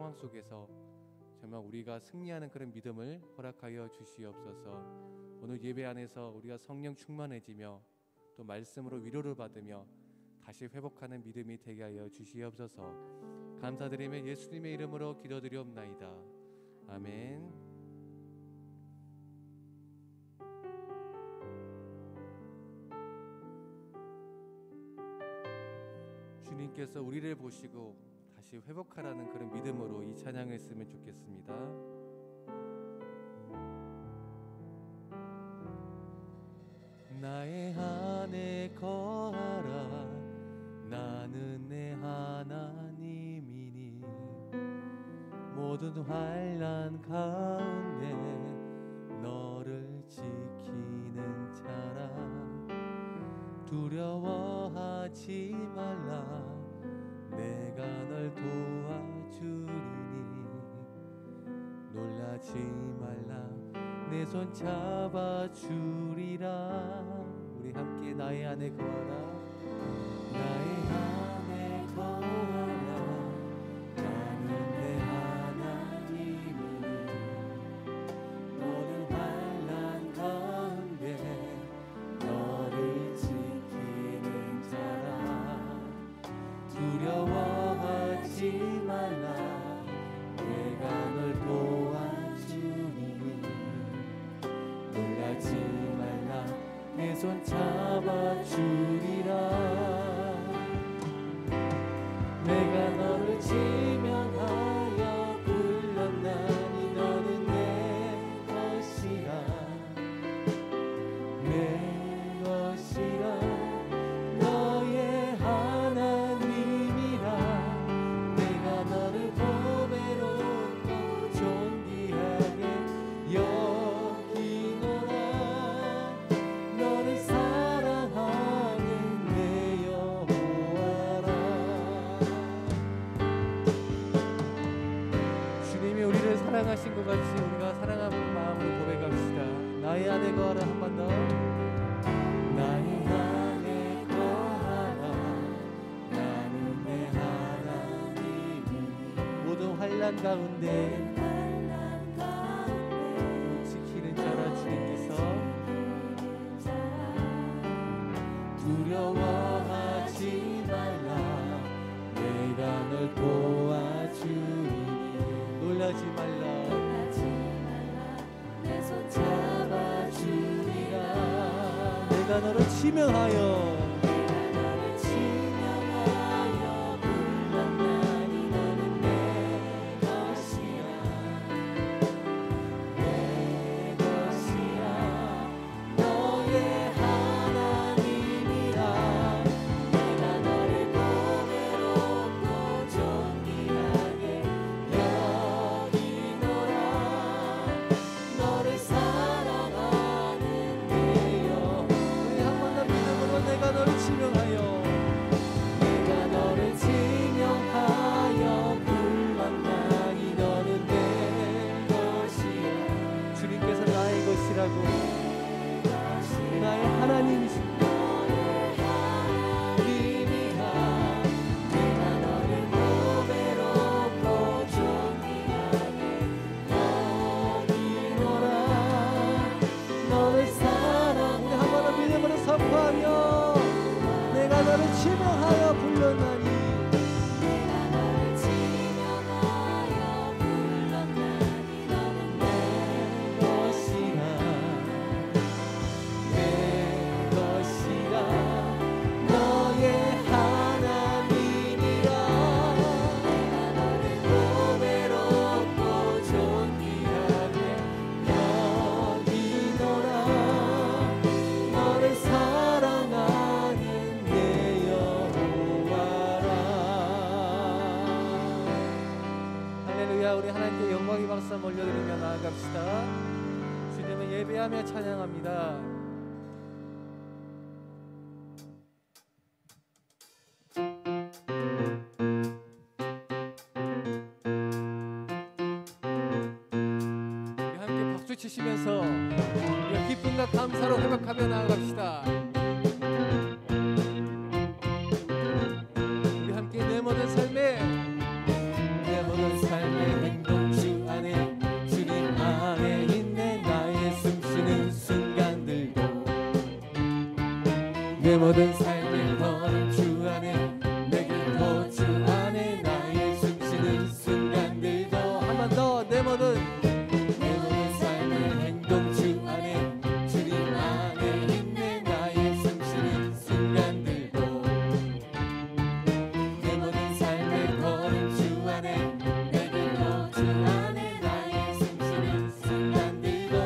상황 속에서 정말 우리가 승리하는 그런 믿음을 허락하여 주시옵소서. 오늘 예배 안에서 우리가 성령 충만해지며 또 말씀으로 위로를 받으며 다시 회복하는 믿음이 되게 하여 주시옵소서. 감사드리며 예수님의 이름으로 기도드리옵나이다. 아멘. 주님께서 우리를 보시고 다시 회복하라는 그런 믿음으로 이 찬양을 했으면 좋겠습니다. 나의 안에 거하라. 나는 내 하나님이니 모든 환난 가운데 너를 지키는 자라. 두려워하지 말라. 내가 널 도와주리니 놀라지 말라. 내 손 잡아주리라. 우리 함께 나의 안에 거하라. 나의 안에 거하라. 나는 내 하나님이니 모든 환난 가운데 너를 지키는 자라. 두려워하지 말라. 내가 널 도와주리니 놀라지 말라. 내 손 잡아주리라. 내가 너를 지명하여 불렀나니 너는 내 것이라. 내 것이라. 너의 하나님이라. 내가 너를 보배롭고 존귀하게 여기노라. 너를 사랑하는 내 여호와라. 주님이 우리를 사랑하신 것 같이 우리가 사랑하는 마음으로 고백합시다. 나의 안에 거하라. 한 번 더. 나의 안에 거하라. 나는 내 하나님이니 모든 환난 가운데 지키는 자라. 주님께서 두려워하지 말라. 내가 널 도와주리니 놀라지 말라. 내 손 잡아주리라. 내가 너를 지명하여 불렀나니 너는 내 것이야. 내 것이야. 너의 하나님이라. 내가 너를 보배롭고 존귀하게 여기노라. 너를 사랑하는 내 여호와. 우리 한 번 더 믿음으로 내가 너를 지명하여 내가 너를 지명하여 불렀나니 너는 내 것이야. 주님께서 나의 것이라고 나의 하나님이십니다. 내가 너를 보배롭고 존귀하게 여기노라. 너를 사랑. 한 번 더 믿음으로 선포하며 내가 너를 지명하여 불렀나니 내가 너를 지명하여 불렀나니 너는 내 것이라. 내 것이라. 너의 하나님이라. 내가 너를 보배롭고 존귀하게 여기노라. 너를 사랑하는 내 여호와라. 할렐루야. 우리 하나님께 영광의 박수 올려드리며 나아갑시다. 주님을 예배하며 찬양합니다. 우리 함께 박수 치시면서 우리가 기쁨과 감사로 회복하며 나아갑시다. 우리 함께 내 모든 삶에 내 모든 삶을 너는 주 안에 내 길도 주 안에 나의 숨쉬는 순간들도 한 번 더 내 모든 삶의 행동 주 안에 주님 안에 있네 나의 숨쉬는 순간들도 내 모든 삶의 걸음 주 안에 내 길도 주 안에 나의 숨쉬는 순간들도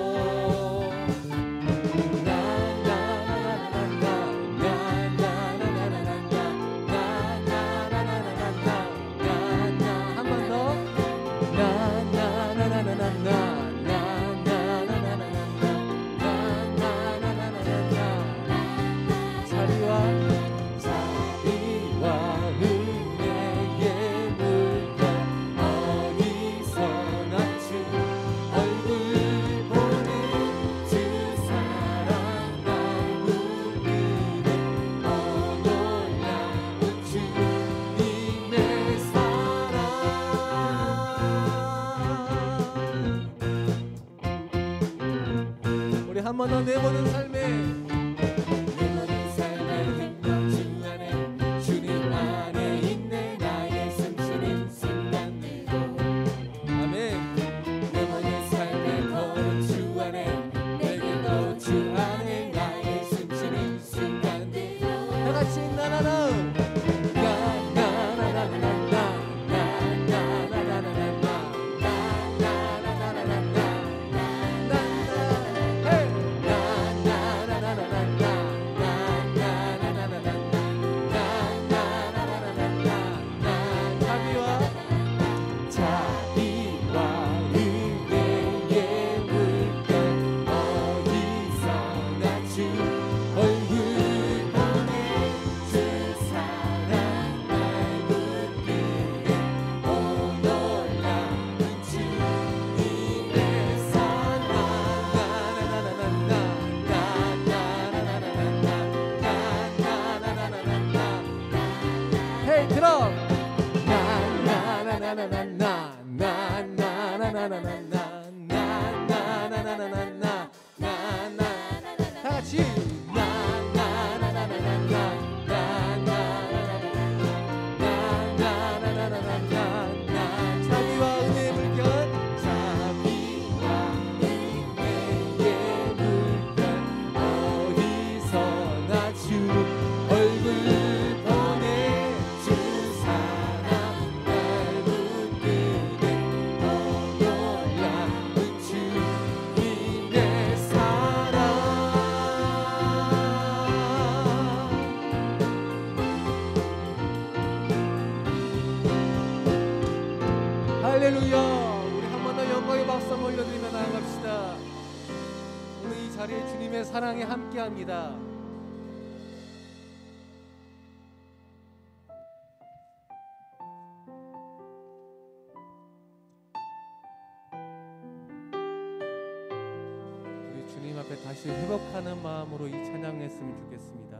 한 번 더 내 모든 삶에 내 모든 삶의 행동 주 안에 주님 안에 있네 나의 숨쉬는 순간들도 아멘 내 모든 삶의 걸음 주 안에 내 길도 주 안에 나의 숨쉬는 순간들도 다 같이 나나나 그럼 다 같이 자비와 은혜의 물결 자비와 은혜의 물결 어디서나 주 얼굴 할렐루야. 우리 한 번 더 영광의 박수 한번 올려드리며 나아갑시다. 오늘 이 자리에 주님의 사랑이 함께합니다. 우리 주님 앞에 다시 회복하는 마음으로 이 찬양했으면 좋겠습니다.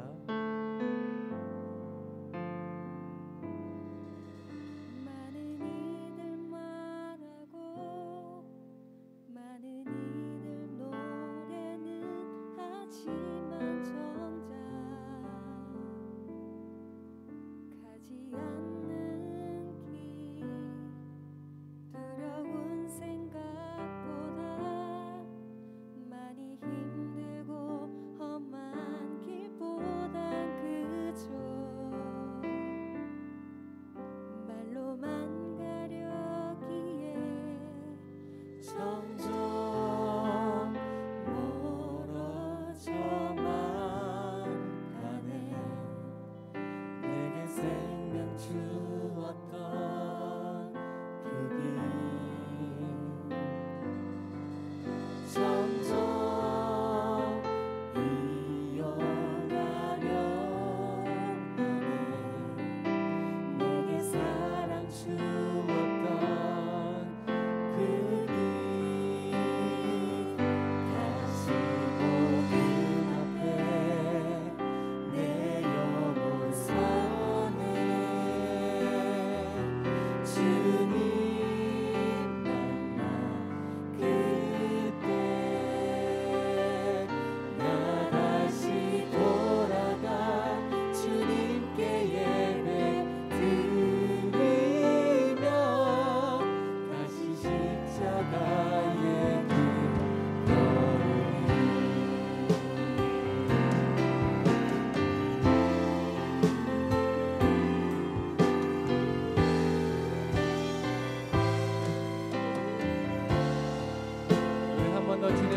힘들고 험한 길보다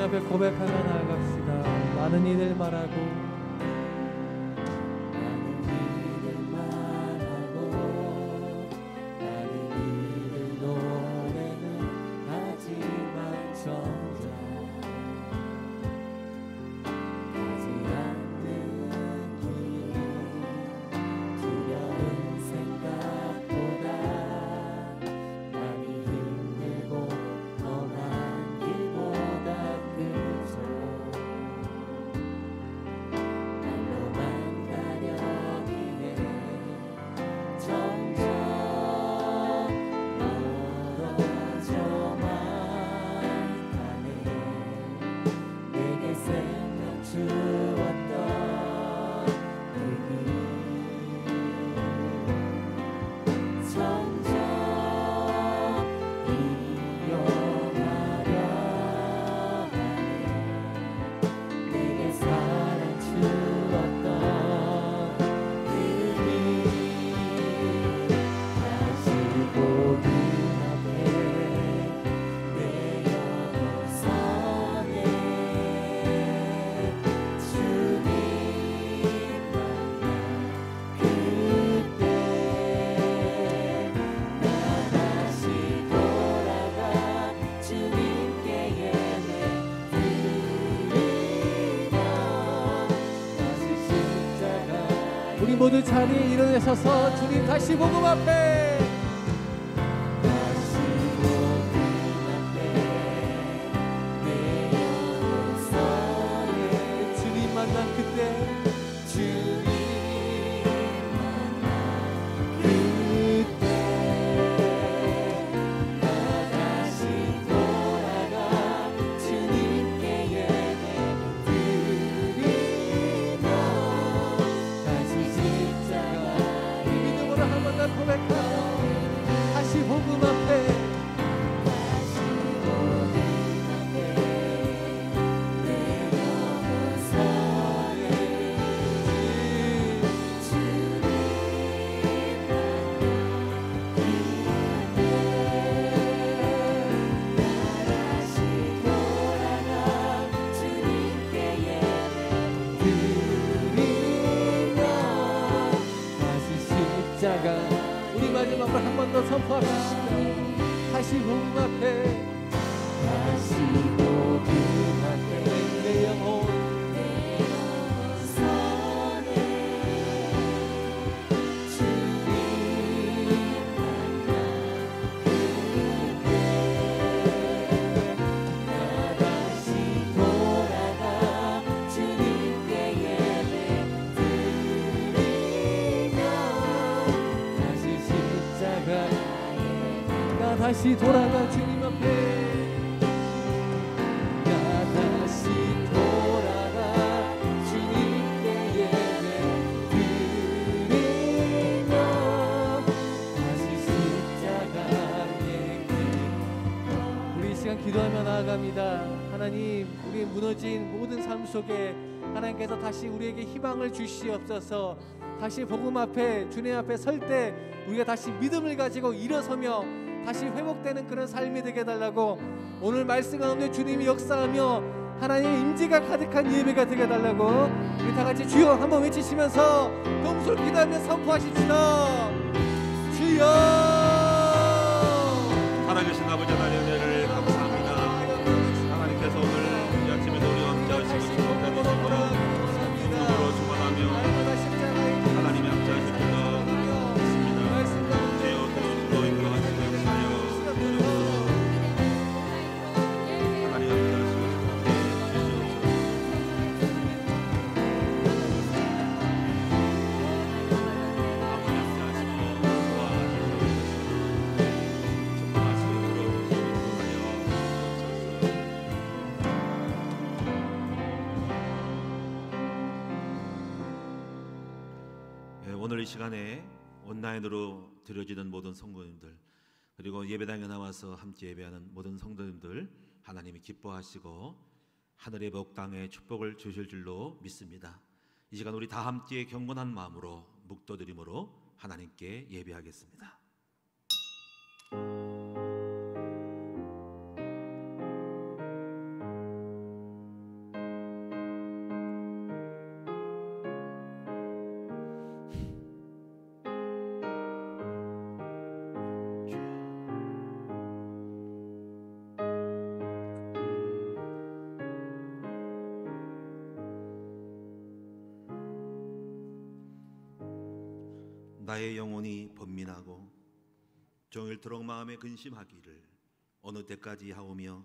앞에 고백하며 나아갑시다. 많은 일을 말하고 우리 모두 자리에 일어나셔서 주님 다시 복음 앞에 주님 만난 그때 다시 복음 앞에 우리 마지막으로 한 번 더 선포합시다. 다시 복음 앞에 다시 복음 앞에 내 영혼 선에 주님 만나 나 다시 돌아가 주님께 예배 나 다시 돌아가 주님 앞에 나 다시 돌아가 주님께 예배 드리며 다시 십자가의 길 우리 이 시간 기도하며 나아갑니다. 하나님 우리의 무너진 모든 삶 속에 하나님께서 다시 우리에게 희망을 주시옵소서. 다시 복음 앞에 주님 앞에 설 때 우리가 다시 믿음을 가지고 일어서며 다시 회복되는 그런 삶이 되게 해달라고 오늘 말씀 가운데 주님이 역사하며 하나님의 임재가 가득한 예배가 되게 해달라고 우리 다같이 주여 한번 외치시면서 동술 기도하며 선포하십시다. 주여 살아계신 아버지 하나님의 은혜를 감사합니다. 하나님께서 오늘 이 아침에도 우리 함께 하시고 축복해 주시고 믿음으로 주관하며 하나님의 함께 하실 줄로 믿습니다. 주여 그리스도 인도하시고 하여 하나님 함께 하시고 축복해 주시옵소서. 아버지 함께 하시고 오늘 이 시간에 온라인으로 드려지는 모든 성도님들 그리고 예배당에 나와서 함께 예배하는 모든 성도님들 하나님이 기뻐하시고 하늘의 복당에 축복을 주실 줄로 믿습니다. 이 시간 우리 다 함께 경건한 마음으로 묵도드림으로 하나님께 예배하겠습니다. 나의 영혼이 번민하고 종일토록 마음에 근심하기를 어느 때까지 하오며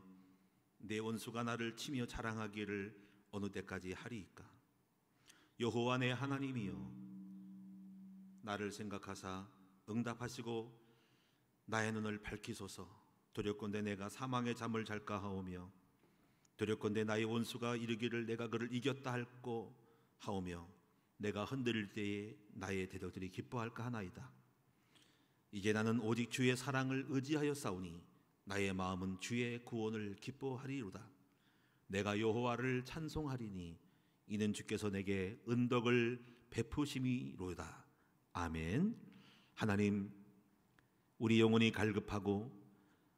내 원수가 나를 치며 자랑하기를 어느 때까지 하리이까. 여호와 내 하나님이여, 나를 생각하사 응답하시고 나의 눈을 밝히소서. 두렵건대 내가 사망의 잠을 잘까 하오며 두렵건대 나의 원수가 이르기를 내가 그를 이겼다 할고 하오며 내가 흔들릴 때에 나의 대적들이 기뻐할까 하나이다. 이제 나는 오직 주의 사랑을 의지하여 싸우니 나의 마음은 주의 구원을 기뻐하리로다. 내가 여호와를 찬송하리니 이는 주께서 내게 은덕을 베푸심이로다. 아멘. 하나님, 우리 영혼이 갈급하고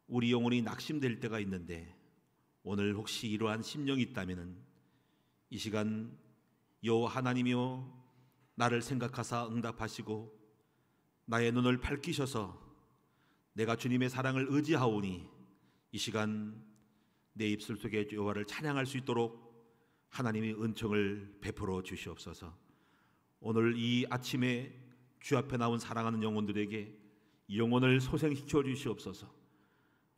우리 영혼이 낙심될 때가 있는데 오늘 혹시 이러한 심령이 있다면 이 시간 여호와 하나님이여, 나를 생각하사 응답하시고 나의 눈을 밝히셔서 내가 주님의 사랑을 의지하오니 이 시간 내 입술 속에 여호와를 찬양할 수 있도록 하나님의 은총을 베풀어 주시옵소서. 오늘 이 아침에 주 앞에 나온 사랑하는 영혼들에게 영혼을 소생시켜 주시옵소서.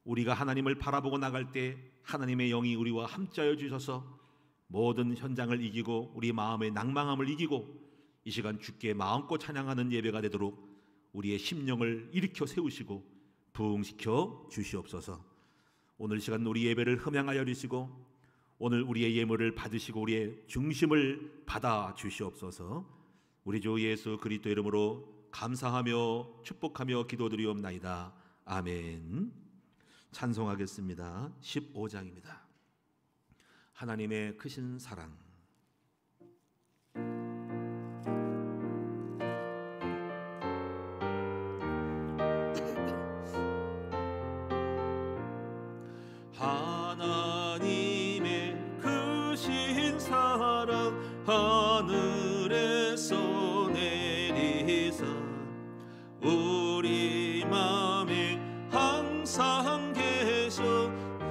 우리가 하나님을 바라보고 나갈 때 하나님의 영이 우리와 함께하여 주셔서 모든 현장을 이기고 우리 마음의 낭망함을 이기고 이 시간 주께 마음껏 찬양하는 예배가 되도록 우리의 심령을 일으켜 세우시고 부흥시켜 주시옵소서. 오늘 시간 우리 예배를 흠양하여 주시고 오늘 우리의 예물을 받으시고 우리의 중심을 받아 주시옵소서. 우리 주 예수 그리스도 이름으로 감사하며 축복하며 기도드리옵나이다. 아멘. 찬송하겠습니다. 15장입니다. 하나님의 크신 사랑. 하나님의 크신 사랑 하늘에서 내리사 우리 맘에 항상 계셔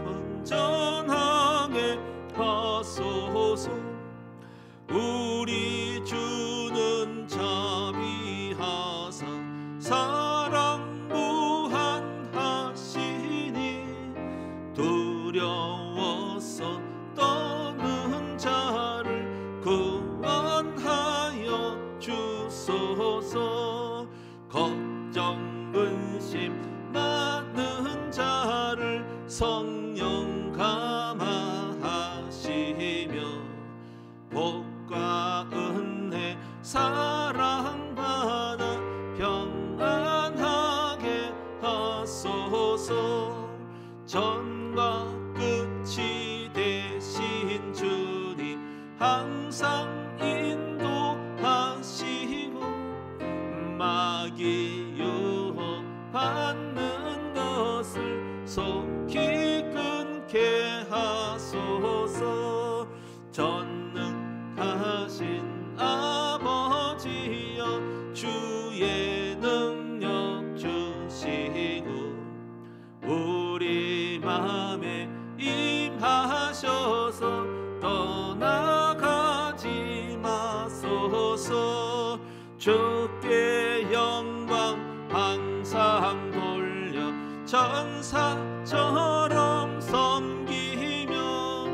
온전하게 하소서. 우리 주는 자비하사 사랑 무한하시니 두려워서 떠는 자를 구원하여 주소서. 걱정 근심 많은 자를 성령 감화하시며 복과 은혜 사랑받아 평안하게 하소서. 전과 끝이 되신 주님 항상 인도하시고 마귀 유혹 받는 것을 속히 끊게 하소서. 전능하신 아버지여, 주의 능력 주시고 우리 맘에 임하셔서 떠나가지 마소서. 주께 영광 항상 돌려 천사처럼 섬기며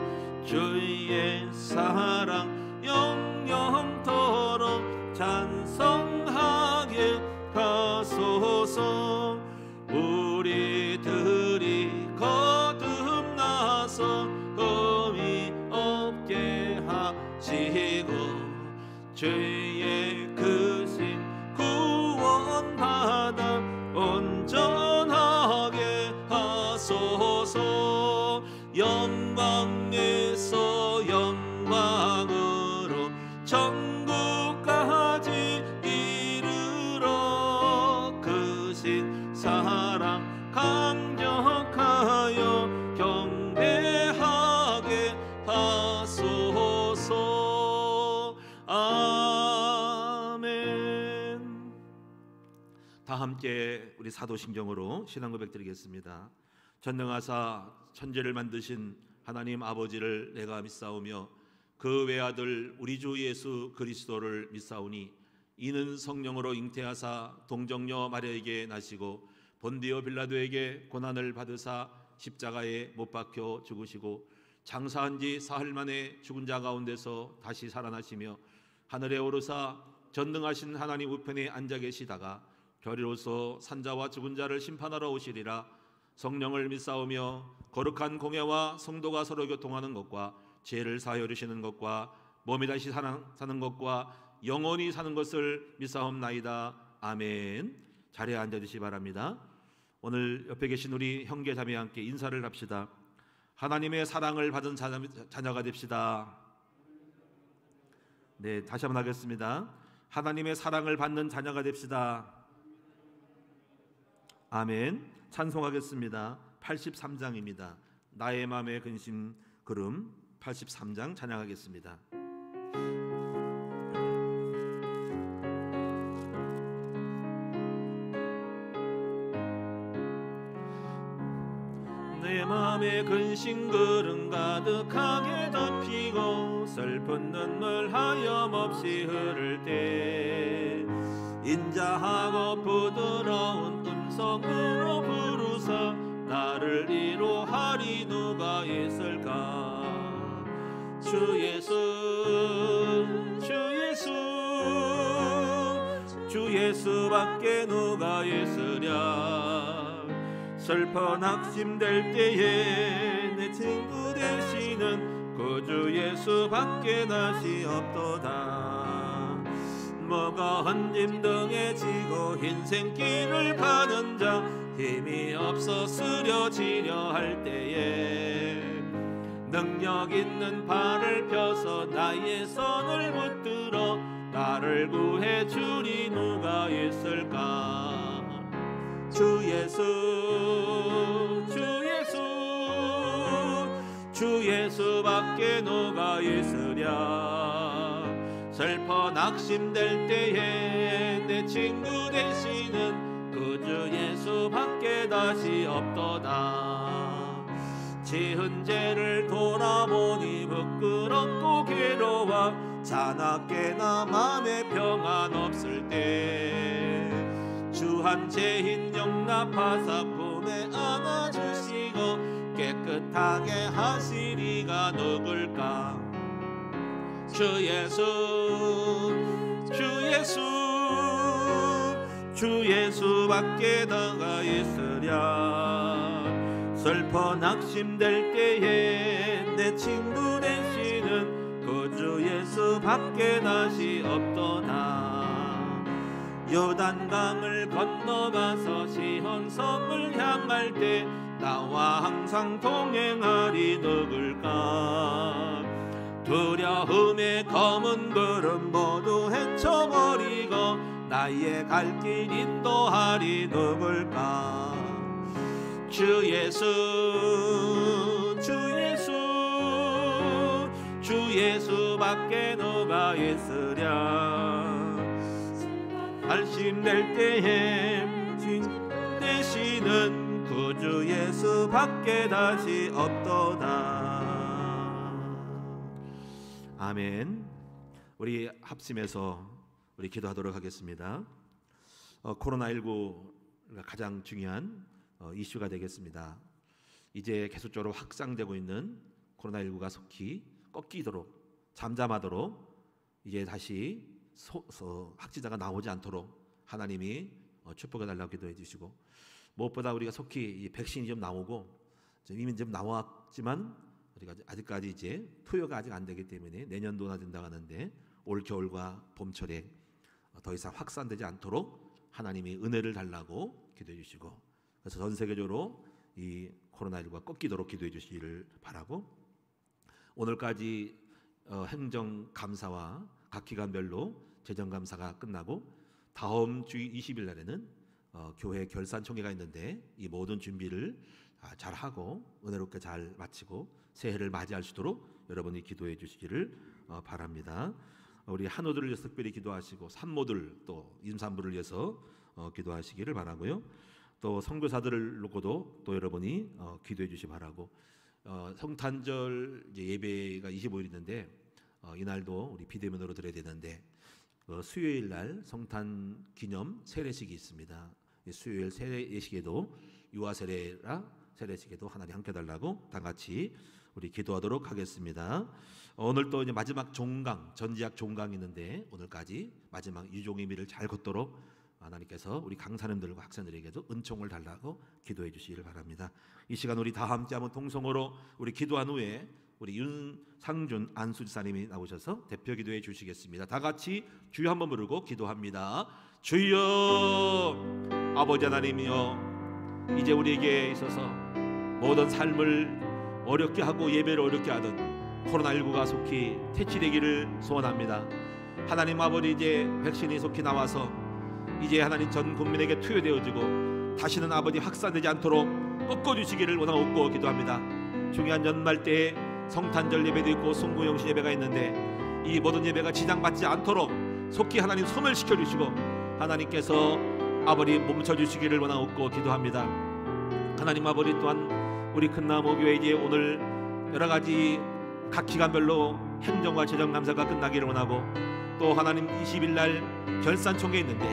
주의 사랑 영영토록 찬송하게 하소서. 우리들이 거듭나서 흠이 없게 하시고 죄의 크신 구원받아 온전하게 하소서. 영광에서 영광으로 천국까지 이르러 크신 사랑 강력하여 경배하게 하소서. 아멘. 다 함께 우리 사도신경으로 신앙 고백 드리겠습니다. 전능하사 천지를 만드신 하나님 아버지를 내가 믿사오며 그 외아들 우리 주 예수 그리스도를 믿사오니 이는 성령으로 잉태하사 동정녀 마리아에게 나시고 본디오 빌라도에게 고난을 받으사 십자가에 못 박혀 죽으시고 장사한 지 사흘 만에 죽은 자 가운데서 다시 살아나시며 하늘에 오르사 전능하신 하나님 우편에 앉아 계시다가 결의로서 산자와 죽은 자를 심판하러 오시리라. 성령을 믿사오며 거룩한 공예와 성도가 서로 교통하는 것과 죄를 사하여 주시는 것과 몸이 다시 사는 것과 영원히 사는 것을 믿사옵나이다. 아멘. 자리에 앉아주시기 바랍니다. 오늘 옆에 계신 우리 형제 자매와 함께 인사를 합시다. 하나님의 사랑을 받은 자녀가 됩시다. 네, 다시 한번 하겠습니다. 하나님의 사랑을 받는 자녀가 됩시다. 아멘. 찬송하겠습니다. 83장입니다. 나의 마음의 근심 그름 83장 찬양하겠습니다. 내 맘에 근심 그름 가득하게 덮이고 슬픈 눈물 하염없이 흐를 때 인자하고 부드러운 음성으로 부르사 나를 위로하리 누가 있을까. 주 예수 주 예수 주 예수밖에 누가 있으랴. 슬퍼 낙심될 때에 내 친구 되시는 구주 예수밖에 다시 없도다. 뭐가 헌짐 등에 지고 인생길을 가는 자 힘이 없어 쓰러지려 할 때에 능력 있는 발을 펴서 나의 손을 붙들어 나를 구해 주리 누가 있을까. 주 예수 주 예수 주 예수밖에 누가 있으랴. 슬퍼 낙심될 때에 내 친구 되시는 구주 예수밖에 다시 없도다. 지은 죄를 돌아보니 부끄럽고 괴로워 자나깨나 맘에 평안 없을 때 주 한 죄인 용납하사 품에 안아주시고 깨끗하게 하시리가 누굴까. 주 예수 주 예수 주 예수밖에 누가 있으랴. 슬퍼 낙심될 때에 내 친구 되시는 구주 예수밖에 다시 없도다. 요단강을 건너가서 시온성을 향할 때 나와 항상 동행하리 누굴까. 두려움의 검은 구름 모두 헤쳐버리고 나의 갈 길 인도하리 누굴까. 주 예수 주 예수 주 예수밖에 누가 있으랴. 발심될 때에 되시는 구주 예수밖에 다시 없도다. 아멘. 우리 합심해서 우리 기도하도록 하겠습니다. 코로나19가 가장 중요한 이슈가 되겠습니다. 이제 계속적으로 확산되고 있는 코로나19가 속히 꺾이도록 잠잠하도록 이제 다시 확진자가 나오지 않도록 하나님이 축복해 달라고 기도해 주시고, 무엇보다 우리가 속히 이 백신이 좀 나오고 이미 좀 나왔지만 우리가 아직까지 이제 투여가 아직 안 되기 때문에 내년도나 된다고 하는데 올 겨울과 봄철에 더 이상 확산되지 않도록 하나님이 은혜를 달라고 기도해 주시고, 그래서 전 세계적으로 이 코로나19가 꺾이도록 기도해 주시기를 바라고, 오늘까지 행정감사와 각 기관별로 재정감사가 끝나고 다음 주 20일 날에는 교회 결산총회가 있는데 이 모든 준비를 잘 하고 은혜롭게 잘 마치고 새해를 맞이할 수 있도록 여러분이 기도해 주시기를 바랍니다. 우리 한우들을 위해서 특별히 기도하시고 산모들 또 임산부를 위해서 기도하시기를 바라고요. 또 선교사들을 놓고도 또 여러분이 기도해 주시기 바라고, 성탄절 예배가 25일 있는데 이날도 우리 비대면으로 드려야 되는데 수요일 날 성탄 기념 세례식이 있습니다. 수요일 세례식에도 유아 세례라 세례식에도 하나님 함께 달라고 다 같이 우리 기도하도록 하겠습니다. 오늘 또 이제 마지막 종강 전지학 종강이 있는데 오늘까지 마지막 유종의 미를 잘 걷도록 하나님께서 우리 강사님들과 학생들에게도 은총을 달라고 기도해 주시기를 바랍니다. 이 시간 우리 다 함께 한번 통성으로 우리 기도한 후에 우리 윤상준 안수지사님이 나오셔서 대표 기도해 주시겠습니다. 다 같이 주여 한번 부르고 기도합니다. 주여, 아버지 하나님이여, 이제 우리에게 있어서 모든 삶을 어렵게 하고 예배를 어렵게 하던 코로나19가 속히 퇴치되기를 소원합니다. 하나님 아버지, 이제 백신이 속히 나와서 이제 하나님 전 국민에게 투여되어지고 다시는 아버지 확산되지 않도록 꺾어주시기를 원하옵고 기도합니다. 중요한 연말 때에 성탄절 예배도 있고 송구영신 예배가 있는데 이 모든 예배가 지장받지 않도록 속히 하나님 손을 시켜주시고 하나님께서 아버지 멈춰주시기를 원하옵고 기도합니다. 하나님 아버지, 또한 우리 큰나무교회 이제 오늘 여러가지 각 기관별로 행정과 재정감사가 끝나기를 원하고 또 하나님 20일 날 결산총회 있는데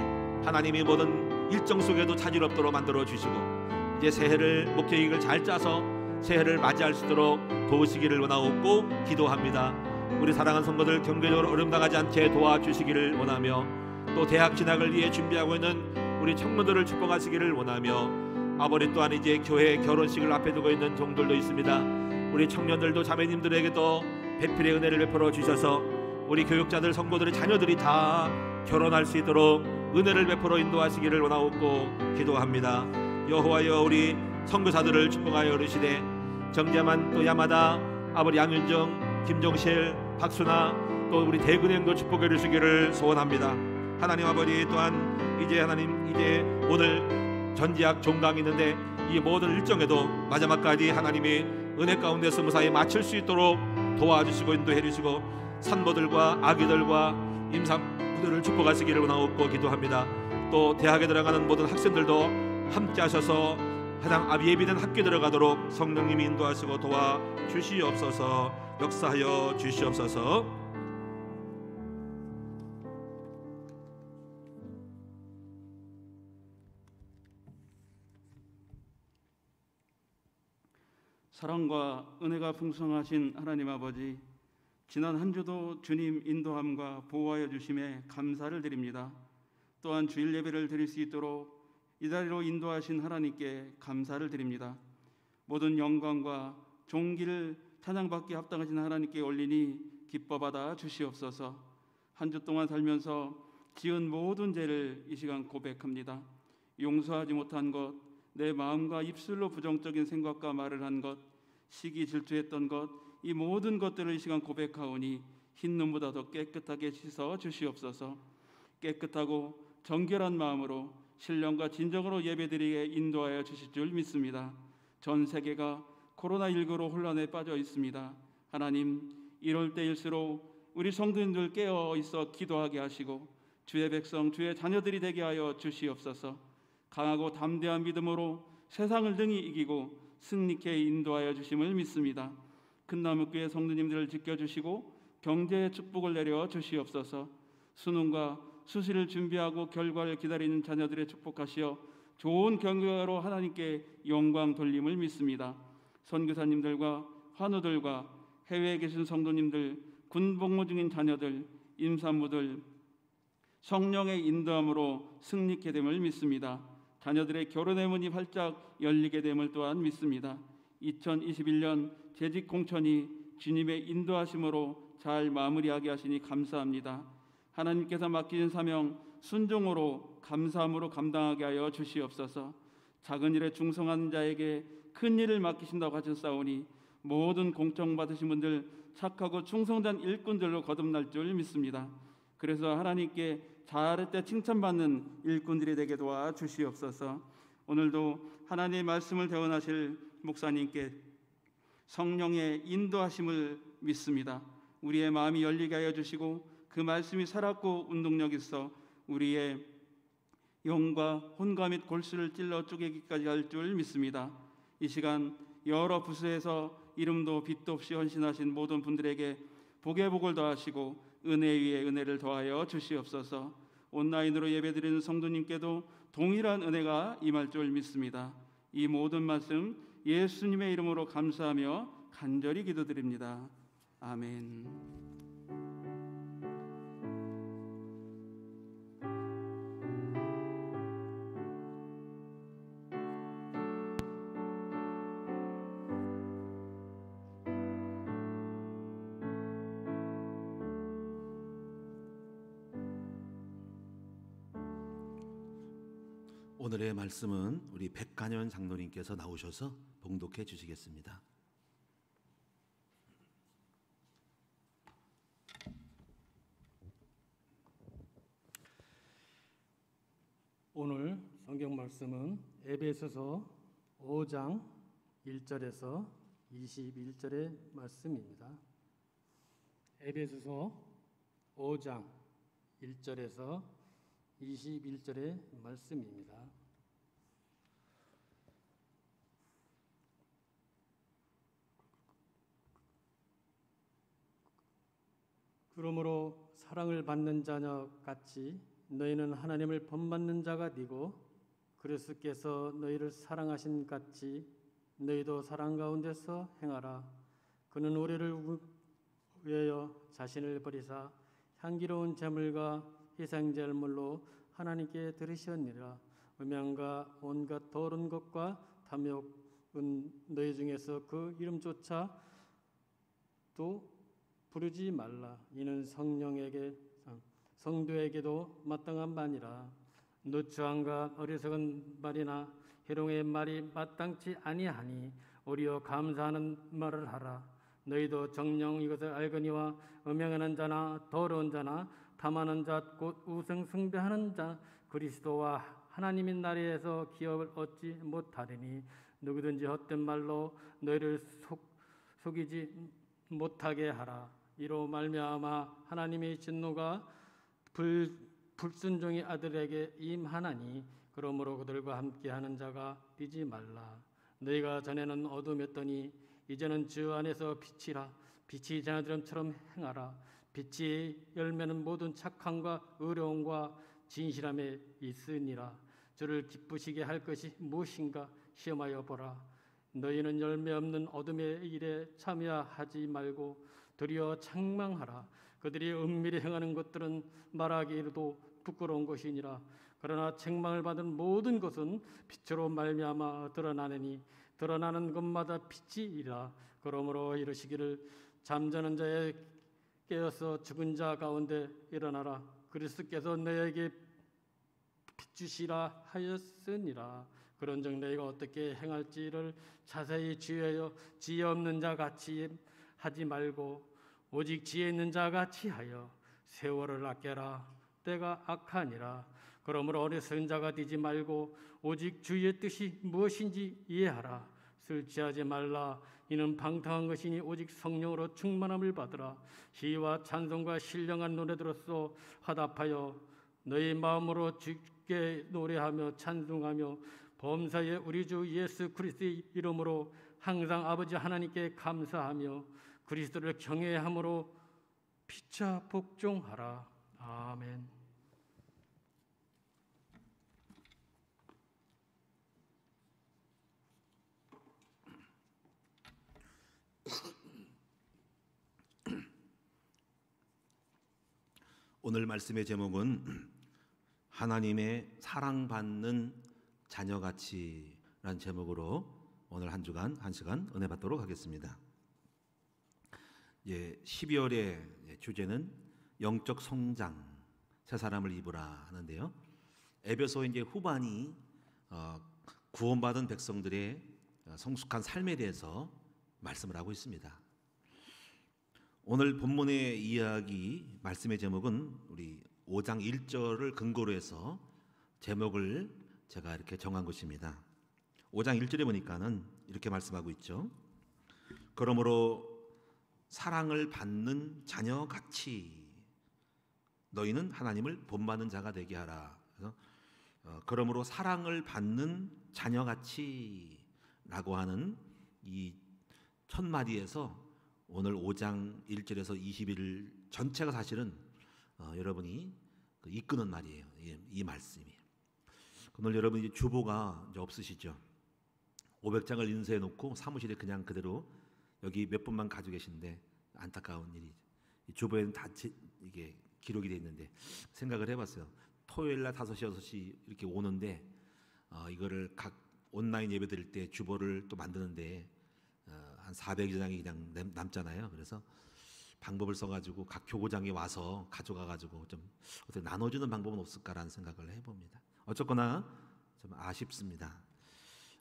하나님이 모든 일정 속에도 차질 없도록 만들어 주시고 이제 새해를 목회계획을 잘 짜서 새해를 맞이할 수 있도록 도우시기를 원하옵고 기도합니다. 우리 사랑하는 성도들 경제적으로 어려움 당하지 않게 도와주시기를 원하며 또 대학 진학을 위해 준비하고 있는 우리 청년들을 축복하시기를 원하며 아버지, 또한 이제 교회 결혼식을 앞에 두고 있는 종들도 있습니다. 우리 청년들도 자매님들에게도 배필의 은혜를 베풀어 주셔서 우리 교육자들 성도들의 자녀들이 다 결혼할 수 있도록 은혜를 베풀어 인도하시기를 원하옵고 기도합니다. 여호와여, 우리 선교사들을 축복하여 이르시되 정재만 또 야마다 아버지 양윤정, 김종실, 박순아 또 우리 대근행도 축복해 주시기를 소원합니다. 하나님 아버지, 또한 이제 하나님 이제 오늘 전지학 종강이 있는데 이 모든 일정에도 마지막까지 하나님이 은혜 가운데서 무사히 마칠 수 있도록 도와주시고 인도해 주시고 산모들과 아기들과 임산부들을 축복하시기를 원하옵고 기도합니다. 또 대학에 들어가는 모든 학생들도 함께 하셔서 가장 예비된 학교에 들어가도록 성령님이 인도하시고 도와주시옵소서. 역사하여 주시옵소서. 사랑과 은혜가 풍성하신 하나님 아버지, 지난 한 주도 주님 인도함과 보호하여 주심에 감사를 드립니다. 또한 주일 예배를 드릴 수 있도록 이 자리로 인도하신 하나님께 감사를 드립니다. 모든 영광과 존귀를 찬양받기에 합당하신 하나님께 올리니 기뻐받아 주시옵소서. 한 주 동안 살면서 지은 모든 죄를 이 시간 고백합니다. 용서하지 못한 것, 내 마음과 입술로 부정적인 생각과 말을 한 것, 시기 질투했던 것, 이 모든 것들을 이 시간 고백하오니 흰 눈보다 더 깨끗하게 씻어 주시옵소서. 깨끗하고 정결한 마음으로 신령과 진정으로 예배드리게 인도하여 주실 줄 믿습니다. 전 세계가 코로나19로 혼란에 빠져 있습니다. 하나님, 이럴 때일수록 우리 성도님들 깨어 있어 기도하게 하시고 주의 백성, 주의 자녀들이 되게 하여 주시옵소서. 강하고 담대한 믿음으로 세상을 등이 이기고 승리케 인도하여 주심을 믿습니다. 큰나무교회 성도님들을 지켜주시고 경제의 축복을 내려 주시옵소서. 수능과 수시를 준비하고 결과를 기다리는 자녀들의 축복하시어 좋은 결과로 하나님께 영광 돌림을 믿습니다. 선교사님들과 환우들과 해외에 계신 성도님들, 군복무 중인 자녀들, 임산부들 성령의 인도함으로 승리케 됨을 믿습니다. 자녀들의 결혼의 문이 활짝 열리게 됨을 또한 믿습니다. 2021년 재직 공천이 주님의 인도하심으로 잘 마무리하게 하시니 감사합니다. 하나님께서 맡기신 사명 순종으로 감사함으로 감당하게 하여 주시옵소서. 작은 일에 충성하는 자에게 큰 일을 맡기신다고 하셨사오니 모든 공청 받으신 분들 착하고 충성된 일꾼들로 거듭날 줄 믿습니다. 그래서 하나님께 잘할 때 칭찬받는 일꾼들이 되게 도와 주시옵소서. 오늘도 하나님의 말씀을 대언하실 목사님께 성령의 인도하심을 믿습니다. 우리의 마음이 열리게 하여 주시고 그 말씀이 살았고 운동력 있어 우리의 영과 혼과 및 골수를 찔러 쪼개기까지 할 줄 믿습니다. 이 시간 여러 부서에서 이름도 빛도 없이 헌신하신 모든 분들에게 복의 복을 더하시고 은혜 위에 은혜를 더하여 주시옵소서. 온라인으로 예배드리는 성도님께도 동일한 은혜가 임할 줄 믿습니다. 이 모든 말씀 예수님의 이름으로 감사하며 간절히 기도드립니다. 아멘. 오늘의 말씀은 우리 백간현 장로님께서 나오셔서 봉독해 주시겠습니다. 오늘 성경 말씀은 에베소서 5장 1절에서 21절의 말씀입니다. 에베소서 5장 1절에서 21절의 말씀입니다. 그러므로 사랑을 받는 자녀 같이 너희는 하나님을 본받는 자가 되고 그리스도께서 너희를 사랑하신 같이 너희도 사랑 가운데서 행하라. 그는 우리를 위하여 자신을 버리사 향기로운 제물과 희생제물로 하나님께 드리셨느니라. 음양과 온갖 더러운 것과 탐욕은 너희 중에서 그 이름조차 또 부르지 말라. 이는 성도에게도 마땅한 바니라. 누추함과 어리석은 말이나 희롱의 말이 마땅치 아니하니 오히려 감사하는 말을 하라. 너희도 정녕 이것을 알거니와 음행하는 자나 더러운 자나 탐하는 자 곧 우상 숭배하는 자 그리스도와 하나님의 나라에서 기업을 얻지 못하리니 누구든지 헛된 말로 너희를 속이지 못하게 하라. 이로 말미암아 하나님의 진노가 불순종의 아들에게 임하나니 그러므로 그들과 함께하는 자가 되지 말라. 너희가 전에는 어둠이었더니 이제는 주 안에서 빛이라. 빛이 자녀들처럼 행하라. 빛의 열매는 모든 착함과 의로움과 진실함에 있으니라. 주를 기쁘시게 할 것이 무엇인가 시험하여 보라. 너희는 열매 없는 어둠의 일에 참여하지 말고 도리어 책망하라. 그들이 은밀히 행하는 것들은 말하기에도 부끄러운 것이니라. 그러나 책망을 받은 모든 것은 빛으로 말미암아 드러나느니 드러나는 것마다 빛이라. 그러므로 이르시기를 잠자는 자에 깨어서 죽은 자 가운데 일어나라. 그리스도께서 너에게 비추시라 하였으니라. 그런즉 너희가 어떻게 행할지를 자세히 주의하여 지혜 없는 자 같이 하지 말고 오직 지혜 있는 자 같이 하여 세월을 아껴라. 때가 악하니라. 그러므로 어리석은 자가 되지 말고 오직 주의 뜻이 무엇인지 이해하라. 술 취하지 말라. 이는 방탕한 것이니 오직 성령으로 충만함을 받으라. 시와 찬송과 신령한 노래들로서 화답하여 너희 마음으로 주께 노래하며 찬송하며 범사의 우리 주 예수 그리스도의 이름으로 항상 아버지 하나님께 감사하며 그리스도를 경외함으로 피차 복종하라. 아멘. 오늘 말씀의 제목은 하나님의 사랑받는 자녀같이라는 제목으로 오늘 한 주간 한 시간 은혜 받도록 하겠습니다. 12월의 주제는 영적 성장, 새 사람을 입으라 하는데요. 에베소 이제 후반이 구원받은 백성들의 성숙한 삶에 대해서 말씀을 하고 있습니다. 오늘 본문의 이야기 말씀의 제목은 우리 5장 1절을 근거로 해서 제목을 제가 이렇게 정한 것입니다. 5장 1절에 보니까는 이렇게 말씀하고 있죠. 그러므로 사랑을 받는 자녀같이 너희는 하나님을 본받는 자가 되게 하라. 그래서 그러므로 사랑을 받는 자녀같이 라고 하는 이 첫 마디에서 오늘 5장 1절에서 21일 전체가 사실은 여러분이 이끄는 말이에요. 이 말씀이. 오늘 여러분 이제 주보가 이제 없으시죠? 500장을 인쇄해 놓고 사무실에 그냥 그대로 여기 몇 분만 가지고 계신데 안타까운 일이 주보에는 다 이게 기록이 돼 있는데 생각을 해봤어요. 토요일 날 5시 6시 이렇게 오는데 이거를 각 온라인 예배 드릴 때 주보를 또 만드는데 한 400장이 그냥 남잖아요. 그래서 방법을 써가지고 각 교구장에 와서 가져가가지고 좀 어떻게 나눠주는 방법은 없을까라는 생각을 해봅니다. 어쨌거나 좀 아쉽습니다.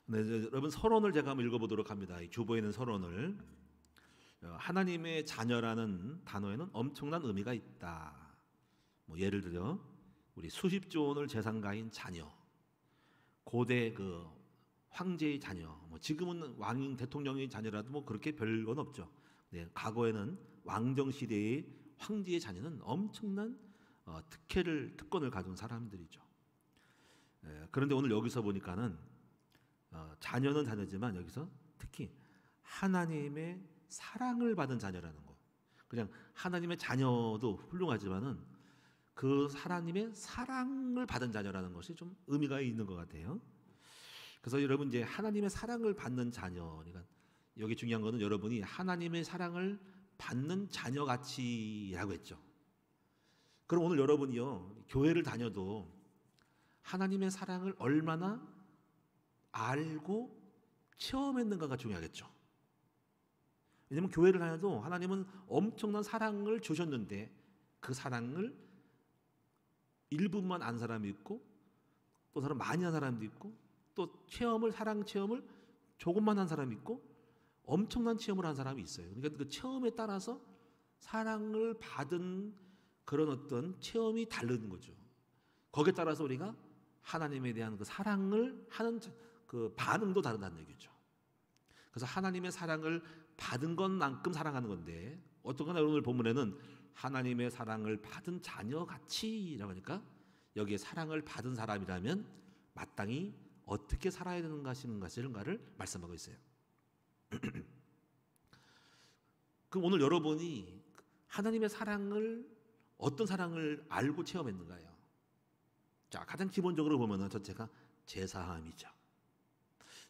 네, 여러분 서론을 제가 한번 읽어보도록 합니다. 이 주보에 있는 서론을 하나님의 자녀라는 단어에는 엄청난 의미가 있다. 뭐 예를 들어 우리 수십조 원을 재산가인 자녀, 고대 그 황제의 자녀, 뭐 지금은 왕인 대통령의 자녀라도 뭐 그렇게 별건 없죠. 네, 과거에는 왕정 시대의 황제의 자녀는 엄청난 특권을 가진 사람들이죠. 그런데 오늘 여기서 보니까는 자녀는 자녀지만 여기서 특히 하나님의 사랑을 받은 자녀라는 거. 그냥 하나님의 자녀도 훌륭하지만은 그 하나님의 사랑을 받은 자녀라는 것이 좀 의미가 있는 것 같아요. 그래서 여러분 이제 하나님의 사랑을 받는 자녀, 그러니까 여기 중요한 거는 여러분이 하나님의 사랑을 받는 자녀같이라고 했죠. 그럼 오늘 여러분이요 교회를 다녀도 하나님의 사랑을 얼마나 알고 체험했는가가 중요하겠죠. 왜냐하면 교회를 다녀도 하나님은 엄청난 사랑을 주셨는데 그 사랑을 일부만 안 사람이 있고 또 사람 많이 한 사람도 있고 또 사랑 체험을 조금만 한 사람이 있고 엄청난 체험을 한 사람이 있어요. 그러니까 그 체험에 따라서 사랑을 받은 그런 어떤 체험이 다른 거죠. 거기에 따라서 우리가 하나님에 대한 그 사랑을 하는 그 반응도 다르다는 얘기죠. 그래서 하나님의 사랑을 받은 것만큼 사랑하는 건데 어떻거나 오늘 본문에는 하나님의 사랑을 받은 자녀같이라고 하니까 여기에 사랑을 받은 사람이라면 마땅히 어떻게 살아야 되는가 하시는 것인가를 말씀하고 있어요. 그럼 오늘 여러분이 하나님의 사랑을 어떤 사랑을 알고 체험했는가요? 자, 가장 기본적으로 보면은 첫째가 제사함이죠.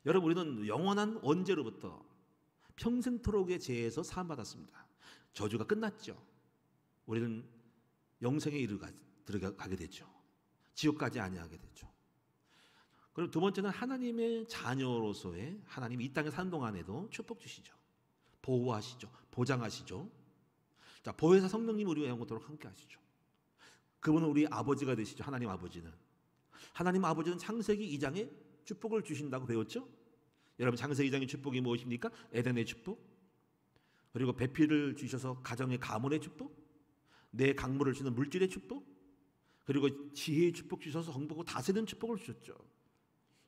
여러분 우리는 영원한 원죄로부터 평생토록의 죄에서 사함 받았습니다. 저주가 끝났죠. 우리는 영생에 들어가게 되죠. 지옥까지 아니하게 되죠. 그리고 두 번째는 하나님의 자녀로서의 하나님이 이 땅에 사는 동안에도 축복 주시죠. 보호하시죠. 보장하시죠. 자, 보혜사 성령님 우리와 영원토록 함께 하시죠. 그분은 우리 아버지가 되시죠. 하나님 아버지는. 하나님 아버지는 창세기 2장에 축복을 주신다고 배웠죠. 여러분 창세기 2장의 축복이 무엇입니까? 에덴의 축복. 그리고 배필을 주셔서 가정의 가문의 축복. 내 강물을 주는 물질의 축복. 그리고 지혜의 축복 주셔서 정복하고 다스리는 축복을 주셨죠.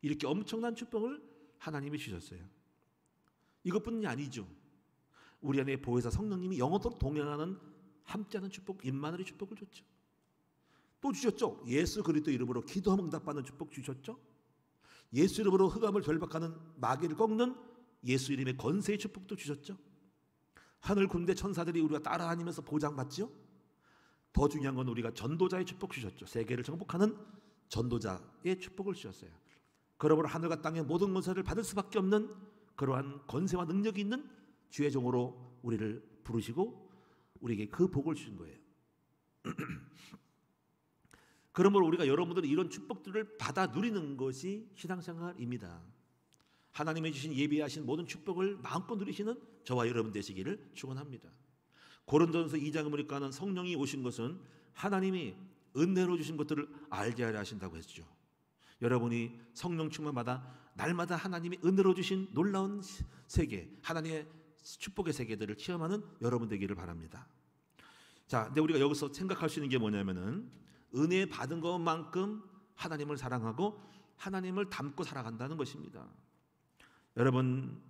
이렇게 엄청난 축복을 하나님이 주셨어요. 이것뿐이 아니죠. 우리 안에 보혜사 성령님이 영원토록 동행하는 함께하는 축복, 임마누엘 축복을 줬죠. 또 주셨죠. 예수 그리스도 이름으로 기도하면 응답받는 축복 주셨죠. 예수 이름으로 흑암을 결박하는 마귀를 꺾는 예수 이름의 권세의 축복도 주셨죠. 하늘 군대 천사들이 우리가 따라다니면서 보장받지요. 더 중요한 건 우리가 전도자의 축복 주셨죠. 세계를 정복하는 전도자의 축복을 주셨어요. 그러므로 하늘과 땅의 모든 권세를 받을 수밖에 없는 그러한 권세와 능력이 있는 주의 종으로 우리를 부르시고 우리에게 그 복을 주신 거예요. 그러므로 우리가 여러분들이 이런 축복들을 받아 누리는 것이 신앙생활입니다. 하나님이 주신 예비하신 모든 축복을 마음껏 누리시는 저와 여러분 되시기를 축원합니다. 고린도전서 2장에 보니까는 성령이 오신 것은 하나님이 은혜로 주신 것들을 알게 하려 하신다고 했죠. 여러분이 성령 충만마다 날마다 하나님이 은혜로 주신 놀라운 세계, 하나님의 축복의 세계들을 체험하는 여러분 되기를 바랍니다. 자, 근데 우리가 여기서 생각할 수 있는 게 뭐냐면은 은혜 받은 것만큼 하나님을 사랑하고 하나님을 닮고 살아간다는 것입니다. 여러분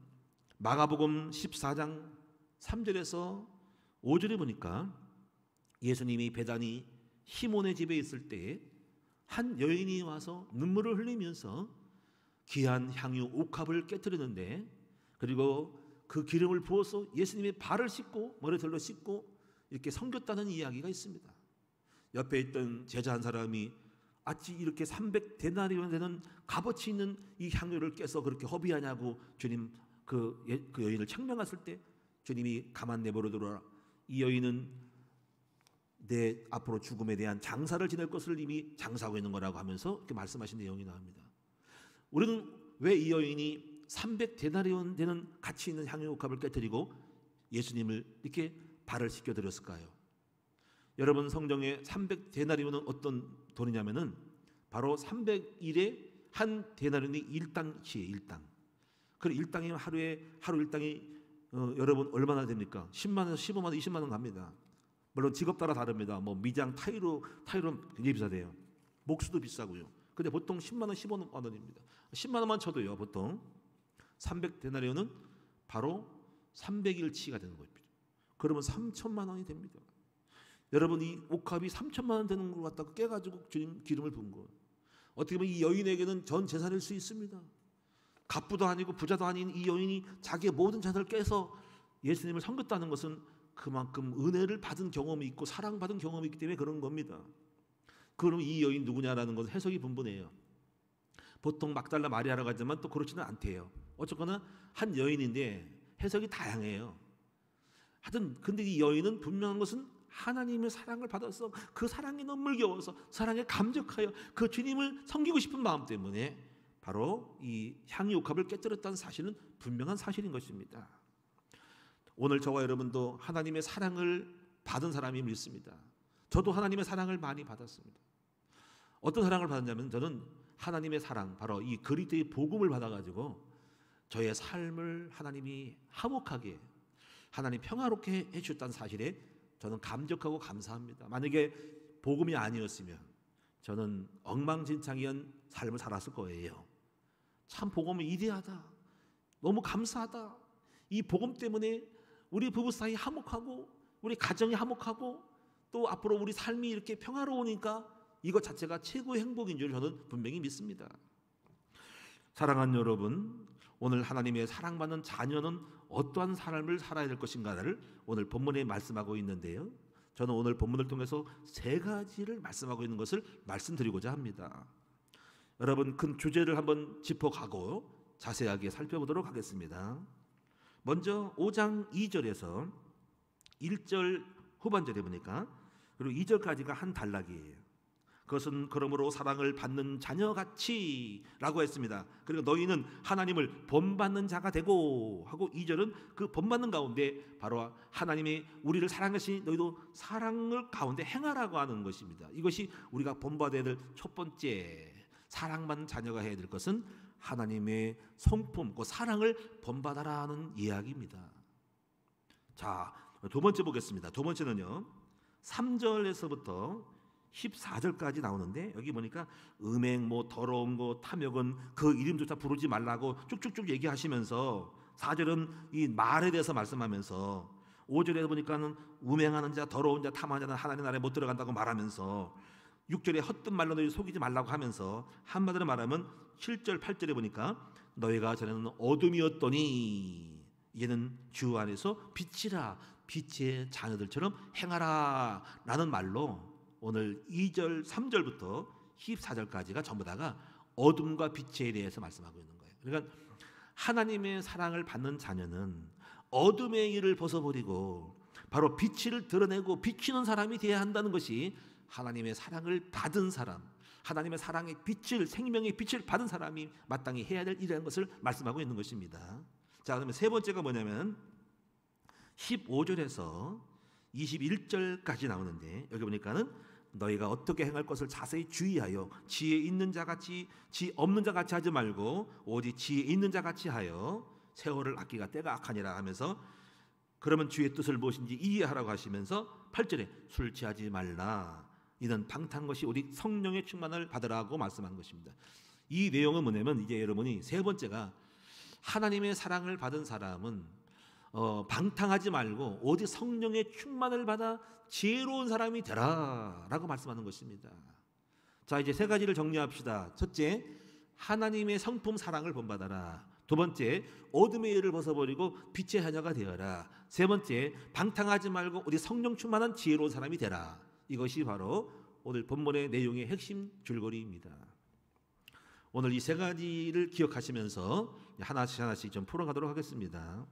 마가복음 14장 3절에서 5절에 보니까 예수님이 베다니 시몬의 집에 있을 때 한 여인이 와서 눈물을 흘리면서 귀한 향유 옥합을 깨뜨리는데 그리고 그 기름을 부어서 예수님의 발을 씻고 머리털로 씻고 이렇게 섬겼다는 이야기가 있습니다. 옆에 있던 제자 한 사람이 어찌 이렇게 300데나리온 되는 값어치 있는 이 향유를 깨서 그렇게 허비하냐고 주님 그 여인을 책망했을 때 주님이 가만 내버려 두라. 이 여인은 내 앞으로 죽음에 대한 장사를 지낼 것을 이미 장사하고 있는 거라고 하면서 이렇게 말씀하신 내용이 나옵니다. 우리는 왜 이 여인이 300데나리온 되는 가치 있는 향유 값을 깨뜨리고 예수님을 이렇게 발을 씻겨드렸을까요? 여러분, 성경에 300데나리온은 어떤 돈이냐면은 바로 300일에 한 데나리온이 1당치예요. 1당. 그리고 1당이면 하루 1당이 여러분 얼마나 됩니까? 10만 원에서 15만 원, 20만 원 갑니다. 물론 직업 따라 다릅니다. 뭐 미장, 타이로는 굉장히 비싸대요. 목수도 비싸고요. 근데 보통 10만 원, 15만 원입니다. 10만 원만 쳐도요, 보통 300데나리온은 바로 300일치가 되는 겁니다. 그러면 3천만 원이 됩니다. 여러분, 이 옥합이 3천만 원 되는 걸 갖다가 깨가지고 주님 기름을 부은 거예요. 어떻게 보면 이 여인에게는 전 재산일 수 있습니다. 갑부도 아니고 부자도 아닌 이 여인이 자기의 모든 재산을 깨서 예수님을 섬겼다는 것은 그만큼 은혜를 받은 경험이 있고 사랑받은 경험이 있기 때문에 그런 겁니다. 그럼 이 여인 누구냐라는 것은 해석이 분분해요. 보통 막달라 마리아라고 하지만 또 그렇지는 않대요. 어쨌거나 한 여인인데 해석이 다양해요. 하여튼 근데 이 여인은 분명한 것은 하나님의 사랑을 받아서 그 사랑이 너무 물겨워서 사랑에 감격하여 그 주님을 섬기고 싶은 마음 때문에 바로 이 향유 옥합을 깨뜨렸다는 사실은 분명한 사실인 것입니다. 오늘 저와 여러분도 하나님의 사랑을 받은 사람이 믿습니다. 저도 하나님의 사랑을 많이 받았습니다. 어떤 사랑을 받았냐면 저는 하나님의 사랑, 바로 이 그리스도의 복음을 받아가지고 저의 삶을 하나님이 화목하게, 하나님 평화롭게 해주셨다는 사실에 저는 감격하고 감사합니다. 만약에 복음이 아니었으면 저는 엉망진창이한 삶을 살았을 거예요. 참 복음이 이대하다, 너무 감사하다. 이 복음 때문에 우리 부부 사이 화목하고 우리 가정이 화목하고 또 앞으로 우리 삶이 이렇게 평화로우니까 이것 자체가 최고의 행복인 줄 저는 분명히 믿습니다. 사랑하는 여러분, 오늘 하나님의 사랑받는 자녀는 어떠한 삶을 살아야 될 것인가를 오늘 본문에 말씀하고 있는데요. 저는 오늘 본문을 통해서 세 가지를 말씀하고 있는 것을 말씀드리고자 합니다. 여러분, 큰 주제를 한번 짚어가고 자세하게 살펴보도록 하겠습니다. 먼저 5장 2절에서 1절 후반절에 보니까 그리고 2절까지가 한 단락이에요. 그것은 그러므로 사랑을 받는 자녀같이 라고 했습니다. 그리고 너희는 하나님을 본받는 자가 되고 하고 2절은 그 본받는 가운데 바로 하나님이 우리를 사랑하시니 너희도 사랑을 가운데 행하라고 하는 것입니다. 이것이 우리가 본받아야 될 첫 번째 사랑받는 자녀가 해야 될 것은 하나님의 성품, 그 사랑을 본받아라는 이야기입니다. 자, 두 번째 보겠습니다. 두 번째는요, 3절에서부터 14절까지 나오는데 여기 보니까 음행, 뭐 더러운 거, 탐욕은 그 이름조차 부르지 말라고 쭉쭉쭉 얘기하시면서 4절은 이 말에 대해서 말씀하면서 5절에 보니까는 음행하는 자, 더러운 자, 탐하는 자는 하나님 나라에 못 들어간다고 말하면서 6절에 헛된 말로 너희 속이지 말라고 하면서 한마디로 말하면 7절, 8절에 보니까 너희가 전에는 어둠이었더니 이제는 주 안에서 빛이라, 빛의 자녀들처럼 행하라 라는 말로 오늘 2절, 3절부터 14절까지가 전부 다가 어둠과 빛에 대해서 말씀하고 있는 거예요. 그러니까 하나님의 사랑을 받는 자녀는 어둠의 일을 벗어버리고 바로 빛을 드러내고 비추는 사람이 되어야 한다는 것이 하나님의 사랑을 받은 사람, 하나님의 사랑의 빛을, 생명의 빛을 받은 사람이 마땅히 해야 될 일이라는 것을 말씀하고 있는 것입니다. 자, 그러면 세 번째가 뭐냐면 15절에서 21절까지 나오는데 여기 보니까는 너희가 어떻게 행할 것을 자세히 주의하여 지혜 있는 자같이 지 없는 자같이 하지 말고 오직 지혜 있는 자같이 하여 세월을 아끼가 때가 악하니라 하면서 그러면 주의 뜻을 무엇인지 이해하라고 하시면서 8절에 술 취하지 말라 이는 방탕한 것이 오직 성령의 충만을 받으라고 말씀한 것입니다. 이 내용은 뭐냐면 이제 여러분이 세 번째가 하나님의 사랑을 받은 사람은 방탕하지 말고 오직 성령의 충만을 받아 지혜로운 사람이 되라라고 말씀하는 것입니다. 자, 이제 세 가지를 정리합시다. 첫째, 하나님의 성품 사랑을 본받아라. 두 번째, 어둠의 일을 벗어버리고 빛의 자녀가 되어라. 세 번째, 방탕하지 말고 우리 성령 충만한 지혜로운 사람이 되라. 이것이 바로 오늘 본문의 내용의 핵심 줄거리입니다. 오늘 이 세 가지를 기억하시면서 하나씩 좀 풀어가도록 하겠습니다.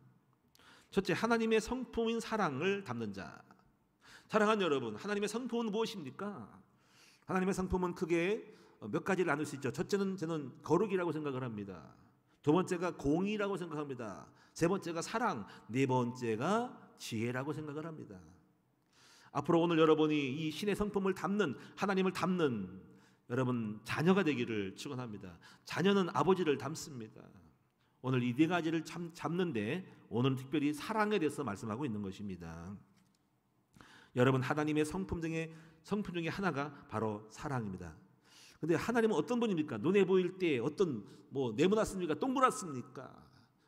첫째, 하나님의 성품인 사랑을 담는 자. 사랑하는 여러분, 하나님의 성품은 무엇입니까? 하나님의 성품은 크게 몇 가지를 나눌 수 있죠. 첫째는 저는 거룩이라고 생각을 합니다. 두 번째가 공의라고 생각합니다. 세 번째가 사랑, 네 번째가 지혜라고 생각을 합니다. 앞으로 오늘 여러분이 이 신의 성품을 담는, 하나님을 담는 여러분 자녀가 되기를 축원합니다. 자녀는 아버지를 닮습니다. 오늘 이 네 가지를 잡는데 오늘은 특별히 사랑에 대해서 말씀하고 있는 것입니다. 여러분, 하나님의 성품 중에 하나가 바로 사랑입니다. 근데 하나님은 어떤 분입니까? 눈에 보일 때 어떤 네모났습니까? 동그랗습니까?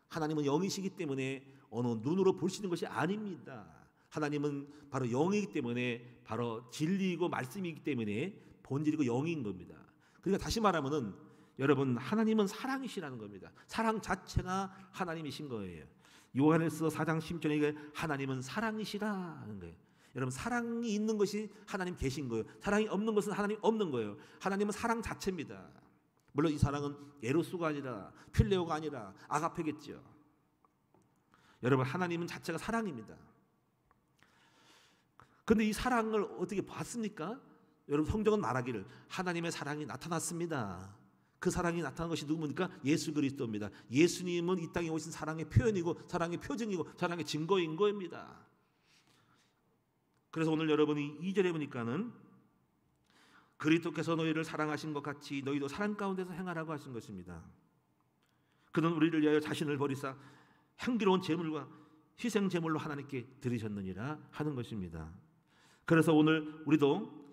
하나님은 영이시기 때문에 어느 눈으로 볼 수 있는 것이 아닙니다. 하나님은 바로 영이기 때문에 바로 진리이고 말씀이기 때문에 본질이고 영인 겁니다. 그러니까 다시 말하면은 여러분, 하나님은 사랑이시라는 겁니다. 사랑 자체가 하나님이신 거예요. 요한일서 4장 10절에 하나님은 사랑이시라는 거예요. 여러분, 사랑이 있는 것이 하나님 계신 거예요. 사랑이 없는 것은 하나님 없는 거예요. 하나님은 사랑 자체입니다. 물론 이 사랑은 에로스가 아니라 필레오가 아니라 아가페겠죠. 여러분, 하나님은 자체가 사랑입니다. 그런데 이 사랑을 어떻게 봤습니까? 여러분, 성경은 말하기를 하나님의 사랑이 나타났습니다. 그 사랑이 나타난 것이 누굽니까? 예수 그리스도입니다. 예수님은 이 땅에 오신 사랑의 표현이고 사랑의 표징이고 사랑의 증거인 겁니다. 그래서 오늘 여러분이 2절에 보니까는 그리스도께서 너희를 사랑하신 것 같이 너희도 사랑 가운데서 행하라고 하신 것입니다. 그는 우리를 위하여 자신을 버리사 향기로운 제물과 희생 제물로 하나님께 드리셨느니라 하는 것입니다. 그래서 오늘 우리도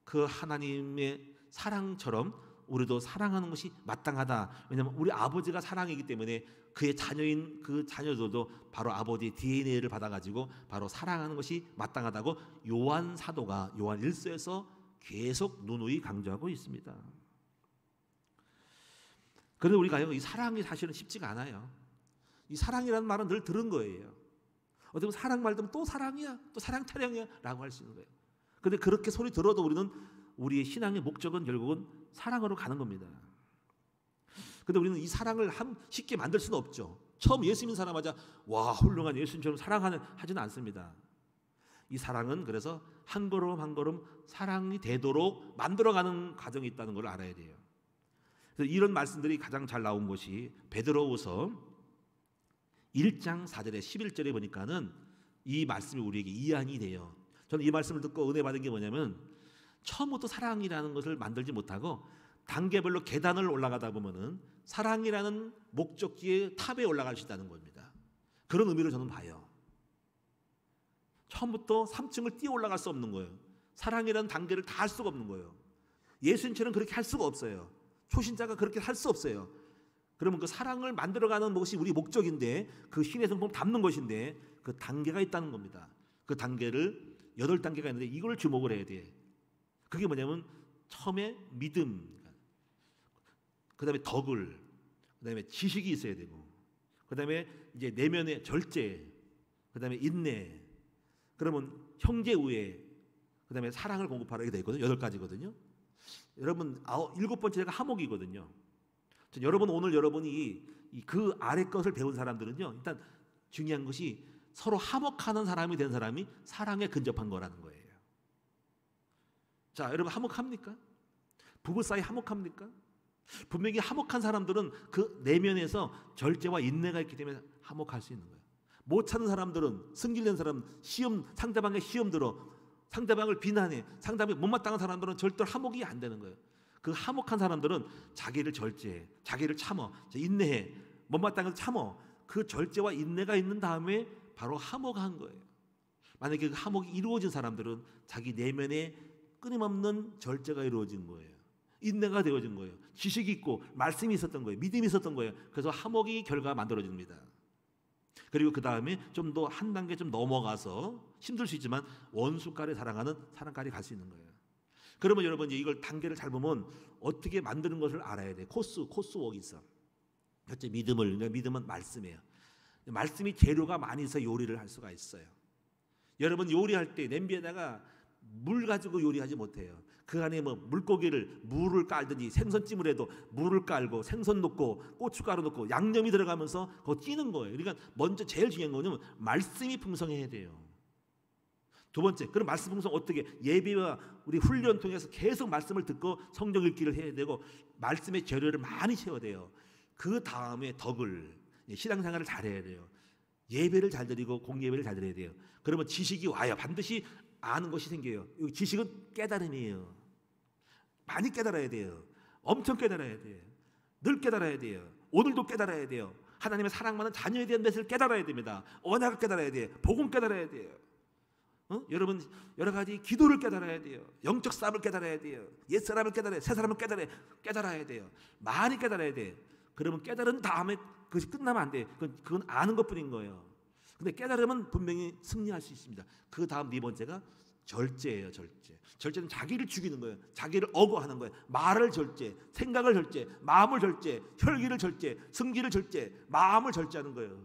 그 하나님의 사랑처럼 우리도 사랑하는 것이 마땅하다. 왜냐하면 우리 아버지가 사랑이기 때문에 그의 자녀인 그 자녀들도 바로 아버지의 DNA를 받아가지고 바로 사랑하는 것이 마땅하다고 요한 사도가 요한 1서에서 계속 누누이 강조하고 있습니다. 그런데 우리가 이 사랑이 사실은 쉽지가 않아요. 이 사랑이라는 말은 늘 들은 거예요. 어떻게 보면 사랑 말 들으면 또 사랑이야, 또 사랑 타령이야 라고 할 수 있는 거예요. 그런데 그렇게 소리 들어도 우리는 우리의 신앙의 목적은 결국은 사랑으로 가는 겁니다. 그런데 우리는 이 사랑을 쉽게 만들 수는 없죠. 처음 예수 믿는 사람마자 와 훌륭한 예수님처럼 하지는 않습니다. 이 사랑은 그래서 한 걸음 한 걸음 사랑이 되도록 만들어가는 과정이 있다는 걸 알아야 돼요. 그래서 이런 말씀들이 가장 잘 나온 것이 베드로후서 1장 4절에 11절에 보니까는 이 말씀이 우리에게 이해가 돼요. 저는 이 말씀을 듣고 은혜 받은 게 뭐냐면 처음부터 사랑이라는 것을 만들지 못하고 단계별로 계단을 올라가다 보면은 사랑이라는 목적지의 탑에 올라갈 수 있다는 겁니다. 그런 의미를 저는 봐요. 처음부터 3층을 뛰어 올라갈 수 없는 거예요. 사랑이라는 단계를 다 할 수가 없는 거예요. 예수님처럼 그렇게 할 수가 없어요. 초신자가 그렇게 할 수 없어요. 그러면 그 사랑을 만들어가는 것이 우리 목적인데 그 신의 성품을 담는 것인데 그 단계가 있다는 겁니다. 그 단계를 8단계가 있는데 이걸 주목을 해야 돼. 그게 뭐냐면 처음에 믿음, 그 다음에 덕을, 그 다음에 지식이 있어야 되고, 그 다음에 이제 내면의 절제, 그 다음에 인내, 그러면 형제 우애, 그 다음에 사랑을 공급하라 이렇게 되어 있거든요. 8가지거든요. 여러분 7번째가 화목이거든요. 여러분 오늘 여러분이 그 아래 것을 배운 사람들은요, 일단 중요한 것이 서로 화목하는 사람이 된 사람이 사랑에 근접한 거라는 거예요. 자, 여러분 화목합니까? 부부 사이 화목합니까? 분명히 화목한 사람들은 그 내면에서 절제와 인내가 있기 때문에 화목할 수 있는 거예요. 못 찾는 사람들은, 승질낸 사람, 상대방의 시험 들어 상대방을 비난해, 상대방이 못마땅한 사람들은 절대로 화목이 안 되는 거예요. 그 화목한 사람들은 자기를 절제해, 자기를 참어, 인내해, 못마땅한 걸 참어. 그 절제와 인내가 있는 다음에 바로 화목한 거예요. 만약에 그 화목이 이루어진 사람들은 자기 내면에 끊임없는 절제가 이루어진 거예요. 인내가 되어진 거예요. 지식이 있고 말씀이 있었던 거예요. 믿음이 있었던 거예요. 그래서 화목이 결과가 만들어집니다. 그리고 그 다음에 좀 더 한 단계 좀 넘어가서 힘들 수 있지만 원수까지 사랑하는 사랑까지 갈 수 있는 거예요. 그러면 여러분 이걸 단계를 잘 보면 어떻게 만드는 것을 알아야 돼. 코스웍이 있어. 첫째 믿음은 말씀이에요. 말씀이 재료가 많이 있어 요리를 할 수가 있어요. 여러분 요리할 때 냄비에다가 물 가지고 요리하지 못해요. 그 안에 뭐 물을 깔든지 생선찜을 해도 물을 깔고 생선 넣고 고춧가루 넣고 양념이 들어가면서 그거 찌는 거예요. 그러니까 먼저 제일 중요한 거는 말씀이 풍성해야 돼요. 두 번째, 그럼 말씀 풍성 어떻게? 예배와 우리 훈련 통해서 계속 말씀을 듣고 성경 읽기를 해야 되고 말씀의 재료를 많이 채워야 돼요. 그 다음에 덕을 신앙생활을 잘해야 돼요. 예배를 잘 드리고 공예배를 잘 드려야 돼요. 그러면 지식이 와요. 반드시 아는 것이 생겨요. 지식은 깨달음이에요. 많이 깨달아야 돼요. 엄청 깨달아야 돼요. 늘 깨달아야 돼요. 오늘도 깨달아야 돼요. 하나님의 사랑받는 자녀에 대한 것을 깨달아야 됩니다. 언약을 깨달아야 돼요. 복음 깨달아야 돼요. 여러분 여러 가지 기도를 깨달아야 돼요. 영적 싸움을 깨달아야 돼요. 옛사람을 깨달아야 돼요. 새사람을 깨달아야 돼요. 많이 깨달아야 돼요. 그러면 깨달은 다음에 그것이 끝나면 안 돼요. 그건 아는 것뿐인 거예요. 근데 깨달으면 분명히 승리할 수 있습니다. 그 다음 네 번째가 절제예요. 절제는 자기를 죽이는 거예요. 자기를 억어하는 거예요. 말을 절제, 생각을 절제, 마음을 절제, 혈기를 절제, 승기를 절제, 마음을 절제하는 거예요.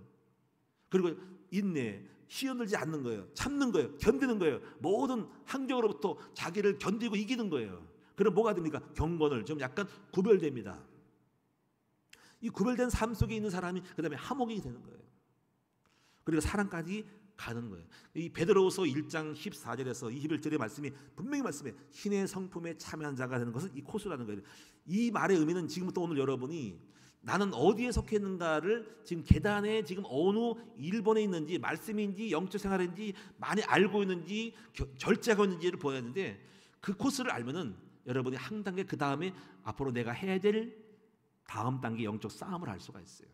그리고 인내, 시험들지 않는 거예요. 참는 거예요. 견디는 거예요. 모든 환경으로부터 자기를 견디고 이기는 거예요. 그럼 뭐가 됩니까? 경건을 좀 약간 구별됩니다. 이 구별된 삶 속에 있는 사람이 그 다음에 화목이 되는 거예요. 그리고 사랑까지 가는 거예요. 이 베드로후서 1장 14절에서 21절의 말씀이 분명히 말씀해 신의 성품에 참여한 자가 되는 것은 이 코스라는 거예요. 이 말의 의미는 지금부터 오늘 여러분이 나는 어디에 속해 있는가를 지금 계단에 지금 어느 1번에 있는지 말씀인지 영적 생활인지 많이 알고 있는지 절제하고 있는지를 보아야 하는데 그 코스를 알면은 여러분이 한 단계 그 다음에 앞으로 내가 해야 될 다음 단계 영적 싸움을 할 수가 있어요.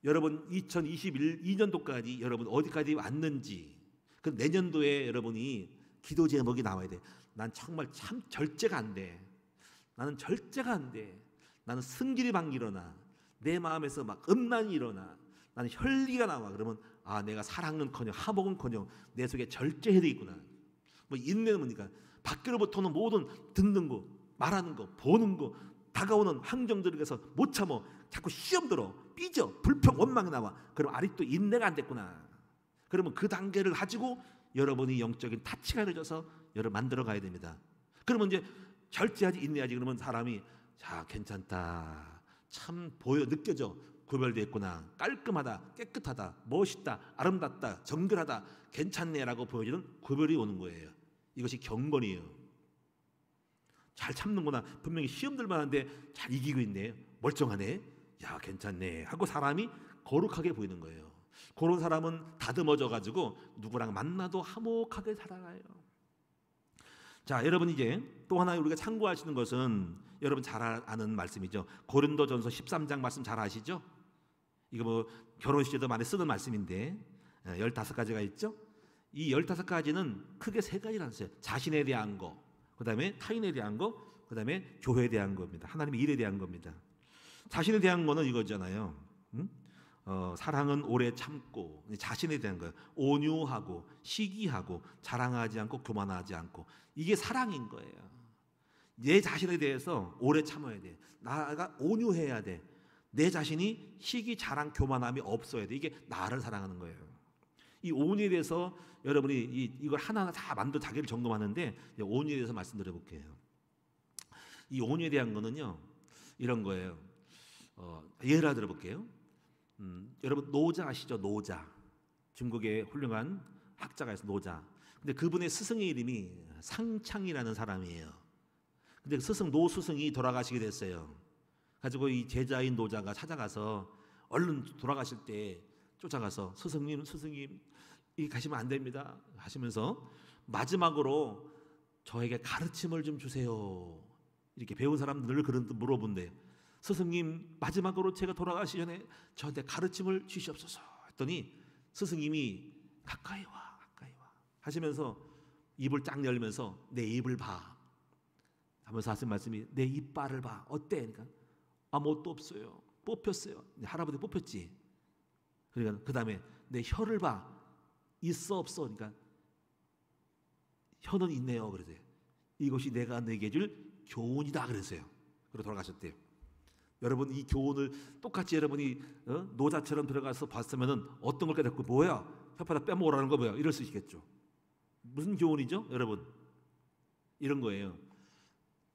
여러분 2021년도까지 여러분 어디까지 왔는지 그 내년도에 여러분이 기도 제목이 나와야 돼. 난 정말 참 절제가 안 돼. 나는 절제가 안 돼. 나는 승질이 막 일어나. 내 마음에서 막 음란이 일어나. 나는 혈기가 나와. 그러면 아 내가 사랑은커녕 화목은커녕 내 속에 절제해야 되겠구나. 뭐 인내는 뭡니까? 밖으로부터는 모든 듣는 거, 말하는 거, 보는 거 다가오는 환경들에서 못 참어. 자꾸 시험 들어. 삐져. 불평, 원망이 나와. 그럼 아직도 인내가 안 됐구나. 그러면 그 단계를 가지고 여러분이 영적인 타치가 이루어져서 여러분 만들어 가야 됩니다. 그러면 이제 절제하지 인내하지 그러면 사람이 자 괜찮다. 참 보여 느껴져. 구별되었구나. 깔끔하다. 깨끗하다. 멋있다. 아름답다. 정결하다. 괜찮네라고 보여지는 구별이 오는 거예요. 이것이 경건이에요. 잘 참는구나. 분명히 시험들만 하는데 잘 이기고 있네. 멀쩡하네. 야 괜찮네 하고 사람이 거룩하게 보이는 거예요. 그런 사람은 다듬어져 가지고 누구랑 만나도 화목하게 살아가요. 자 여러분 이제 또 하나 우리가 참고하시는 것은 여러분 잘 아는 말씀이죠. 고린도전서 13장 말씀 잘 아시죠? 이거 뭐 결혼식에도 많이 쓰는 말씀인데 15가지가 있죠. 이 15가지는 크게 3가지라는 거예요. 자신에 대한 거, 그 다음에 타인에 대한 거, 그 다음에 교회에 대한 겁니다. 하나님의 일에 대한 겁니다. 자신에 대한 거는 이거잖아요. 사랑은 오래 참고 자신에 대한 거예요. 온유하고 시기하고 자랑하지 않고 교만하지 않고 이게 사랑인 거예요. 내 자신에 대해서 오래 참아야 돼. 나가 온유해야 돼. 내 자신이 시기 자랑 교만함이 없어야 돼. 이게 나를 사랑하는 거예요. 이 온유에 대해서 여러분이 이걸 하나하나 다 만들어 자기를 점검하는데 온유에 대해서 말씀드려 볼게요. 이 온유에 대한 거는요 이런 거예요. 예를 들어 볼게요. 여러분 노자 아시죠? 노자. 중국의 훌륭한 학자가 있어 노자. 근데 그분의 스승의 이름이 상창이라는 사람이에요. 근데 노 스승이 돌아가시게 됐어요. 가지고 이 제자인 노자가 찾아가서 얼른 돌아가실 때 쫓아가서 스승님 이 가시면 안 됩니다 하시면서 마지막으로 저에게 가르침을 좀 주세요. 이렇게 배운 사람들 늘 그런 물어본대요. 스승님 마지막으로 제가 돌아가시기 전에 저한테 가르침을 주시옵소서 했더니 스승님이 가까이 와 하시면서 입을 쫙 열면서 내 입을 봐 하면서 하신 말씀이 내 이빨을 봐 어때? 그러니까 아무것도 없어요. 뽑혔어요. 할아버지 뽑혔지. 그러니까 그 다음에 내 혀를 봐 있어 없어? 그러니까 혀는 있네요. 그러세요. 이것이 내가 내게 줄 교훈이다 그랬어요. 그리고 돌아가셨대요. 여러분 이 교훈을 똑같이 여러분이 노자처럼 들어가서 봤으면은 어떤 걸 깨닫고 뭐야 혓바닥 빼먹으라는 거 뭐야 이럴 수 있겠죠. 무슨 교훈이죠, 여러분? 이런 거예요.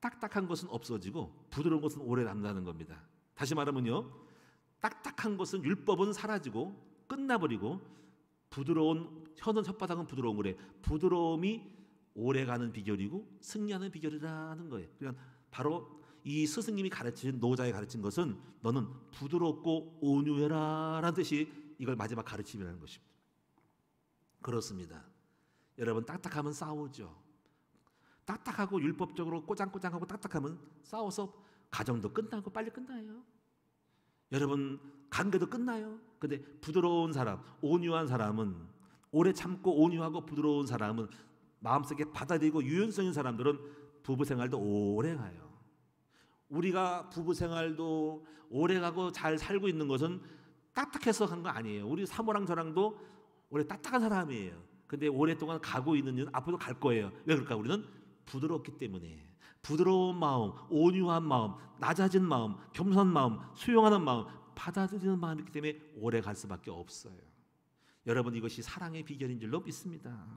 딱딱한 것은 없어지고 부드러운 것은 오래 남는다는 겁니다. 다시 말하면요, 딱딱한 것은 율법은 사라지고 끝나버리고 부드러운 혀는 혓바닥은 부드러운 거래. 부드러움이 오래가는 비결이고 승리하는 비결이라는 거예요. 그러니까 바로 이 스승님이 가르친 노자에 가르친 것은 너는 부드럽고 온유해라라는 뜻이 이걸 마지막 가르침이라는 것입니다. 그렇습니다. 여러분 딱딱하면 싸우죠. 딱딱하고 율법적으로 꼬장꼬장하고 딱딱하면 싸워서 가정도 끝나고 빨리 끝나요. 여러분 관계도 끝나요. 근데 부드러운 사람, 온유한 사람은 오래 참고 온유하고 부드러운 사람은 마음속에 받아들이고 유연성인 사람들은 부부 생활도 오래 가요. 우리가 부부 생활도 오래 가고 잘 살고 있는 것은 딱딱해서 한 거 아니에요. 우리 사모랑 저랑도 원래 딱딱한 사람이에요. 근데 오랫동안 가고 있는 일은 앞으로도 갈 거예요. 왜 그럴까? 우리는 부드럽기 때문에. 부드러운 마음, 온유한 마음, 낮아진 마음, 겸손한 마음, 수용하는 마음, 받아들이는 마음이 있기 때문에 오래 갈 수밖에 없어요. 여러분 이것이 사랑의 비결인 줄로 믿습니다.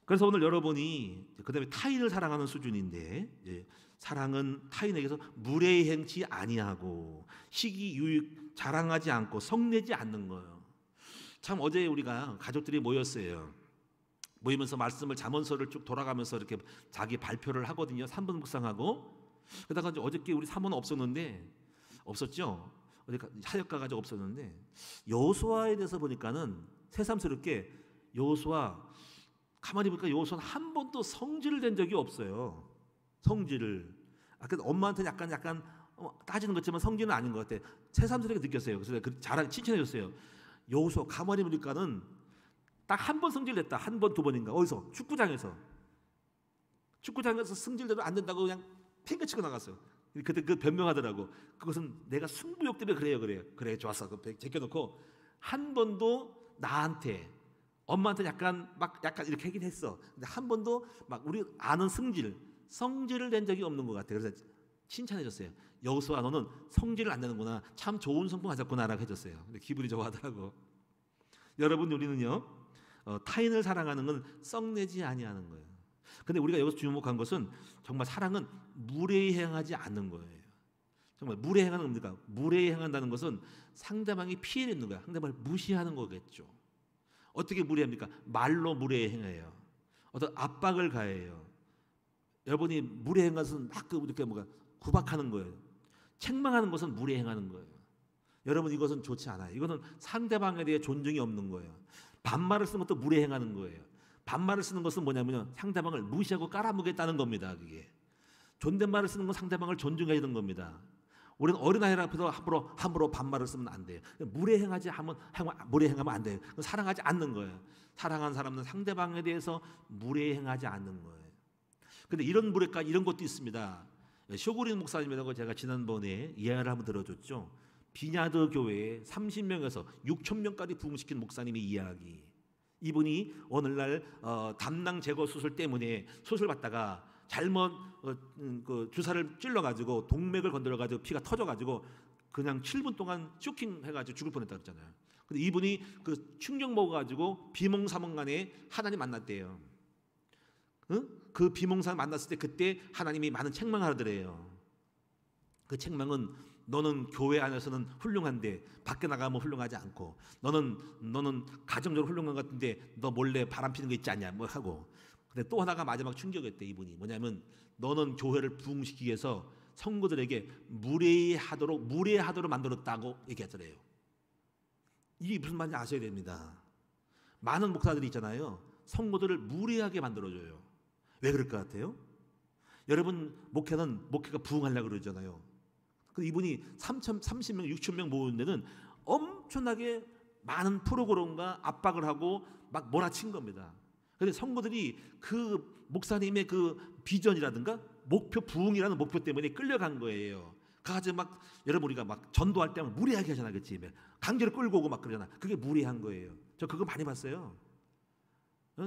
그래서 오늘 여러분이 그다음에 타인을 사랑하는 수준인데 사랑은 타인에게서 무례행치 아니하고 시기 유익 자랑하지 않고 성내지 않는 거예요. 참 어제 우리가 가족들이 모였어요. 모이면서 말씀을 잠언서를 쭉 돌아가면서 이렇게 자기 발표를 하거든요. 3분 묵상하고. 그러다가 이제 어저께 우리 사모는 없었죠. 어디 사역 가가지고 없었는데 여호수아에 대해서 보니까는 새삼스럽게 여호수아 가만히 보니까 여호수아는 한 번도 성질을 낸 적이 없어요. 성질을. 아까 엄마한테 약간 따지는 것지만 성질은 아닌 것 같아. 새삼스럽게 느꼈어요. 그래서 그 자랑 칭찬해줬어요. 여호수아 가만히 보니까는 딱 한 번 성질냈다. 한 번, 두 번인가. 어디서? 축구장에서 승질내도 안 된다고 그냥 팽개치고 나갔어요. 그때 그 변명하더라고. 그것은 내가 승부욕 때문에 그래 좋았어. 그 제껴놓고 한 번도 나한테 엄마한테 약간 이렇게 하긴 했어. 근데 한 번도 막 우리 아는 성질을 낸 적이 없는 것 같아요. 그래서 칭찬해줬어요. 여호수아 너는 성질을 안 내는구나. 참 좋은 성품 가졌구나라고 해줬어요. 근데 기분이 좋아하더라고. 여러분 우리는요 타인을 사랑하는 건 썩내지 아니하는 거예요. 근데 우리가 여기서 주목한 것은 정말 사랑은 무례히 행하지 않는 거예요. 정말 무례히 행하는 겁니까? 무례히 행한다는 것은 상대방이 피해를 입는 거야. 상대방을 무시하는 거겠죠. 어떻게 무례합니까? 말로 무례히 행해요. 어떤 압박을 가해요. 여러분이 무례히 행한 것은 막 이렇게 구박하는 거예요. 책망하는 것은 무례히 행하는 거예요. 여러분 이것은 좋지 않아요. 이거는 상대방에 대해 존중이 없는 거예요. 반말을 쓰는 것도 무례히 행하는 거예요. 반말을 쓰는 것은 뭐냐면 상대방을 무시하고 깔아먹겠다는 겁니다. 그게 존댓말을 쓰는 건 상대방을 존중해야 되는 겁니다. 우리는 어린아이들 앞에서 함부로 반말을 쓰면 안 돼요. 무례행하면 안 돼요. 사랑하지 않는 거예요. 사랑하는 사람은 상대방에 대해서 무례행하지 않는 거예요. 근데 이런 무례까지 이런 것도 있습니다. 쇼그린 목사님이라고 제가 지난번에 이야기를 한번 들어줬죠. 비냐드 교회에 30명에서 6,000명까지 부흥시킨 목사님의 이야기. 이분이 오늘날 담낭 제거 수술 때문에 수술받다가 잘못 그 주사를 찔러가지고 동맥을 건드려가지고 피가 터져가지고 그냥 7분 동안 쇼킹해가지고 죽을 뻔했다 그랬잖아요. 근데 이분이 그 충격 먹어가지고 비몽사몽간에 하나님 만났대요. 그 비몽사몽 만났을 때 그때 하나님이 많은 책망하더래요. 그 책망은 너는 교회 안에서는 훌륭한데 밖에 나가면 훌륭하지 않고 너는 가정적으로 훌륭한 것 같은데 너 몰래 바람 피는 거 있지 않냐 뭐 하고. 근데 또 하나가 마지막 충격이었대. 이분이 뭐냐면 너는 교회를 부흥시키기 위해서 성도들에게 무례하도록 만들었다고 얘기하더래요. 이게 무슨 말인지 아셔야 됩니다. 많은 목사들이 있잖아요. 성도들을 무례하게 만들어줘요. 왜 그럴 것 같아요? 여러분 목회가 부흥하려고 그러잖아요. 근데 이분이 30명, 6,000명 모은 데는 엄청나게 많은 프로그램과 압박을 하고 막 몰아친 겁니다. 그런데 성도들이 그 목사님의 그 비전이라든가 목표 부흥이라는 목표 때문에 끌려간 거예요. 가가지고 막 여러분 우리가 막 전도할 때 무례하게 하잖아, 그치? 강제로 끌고 오고 막 그러잖아. 그게 무례한 거예요. 저 그거 많이 봤어요.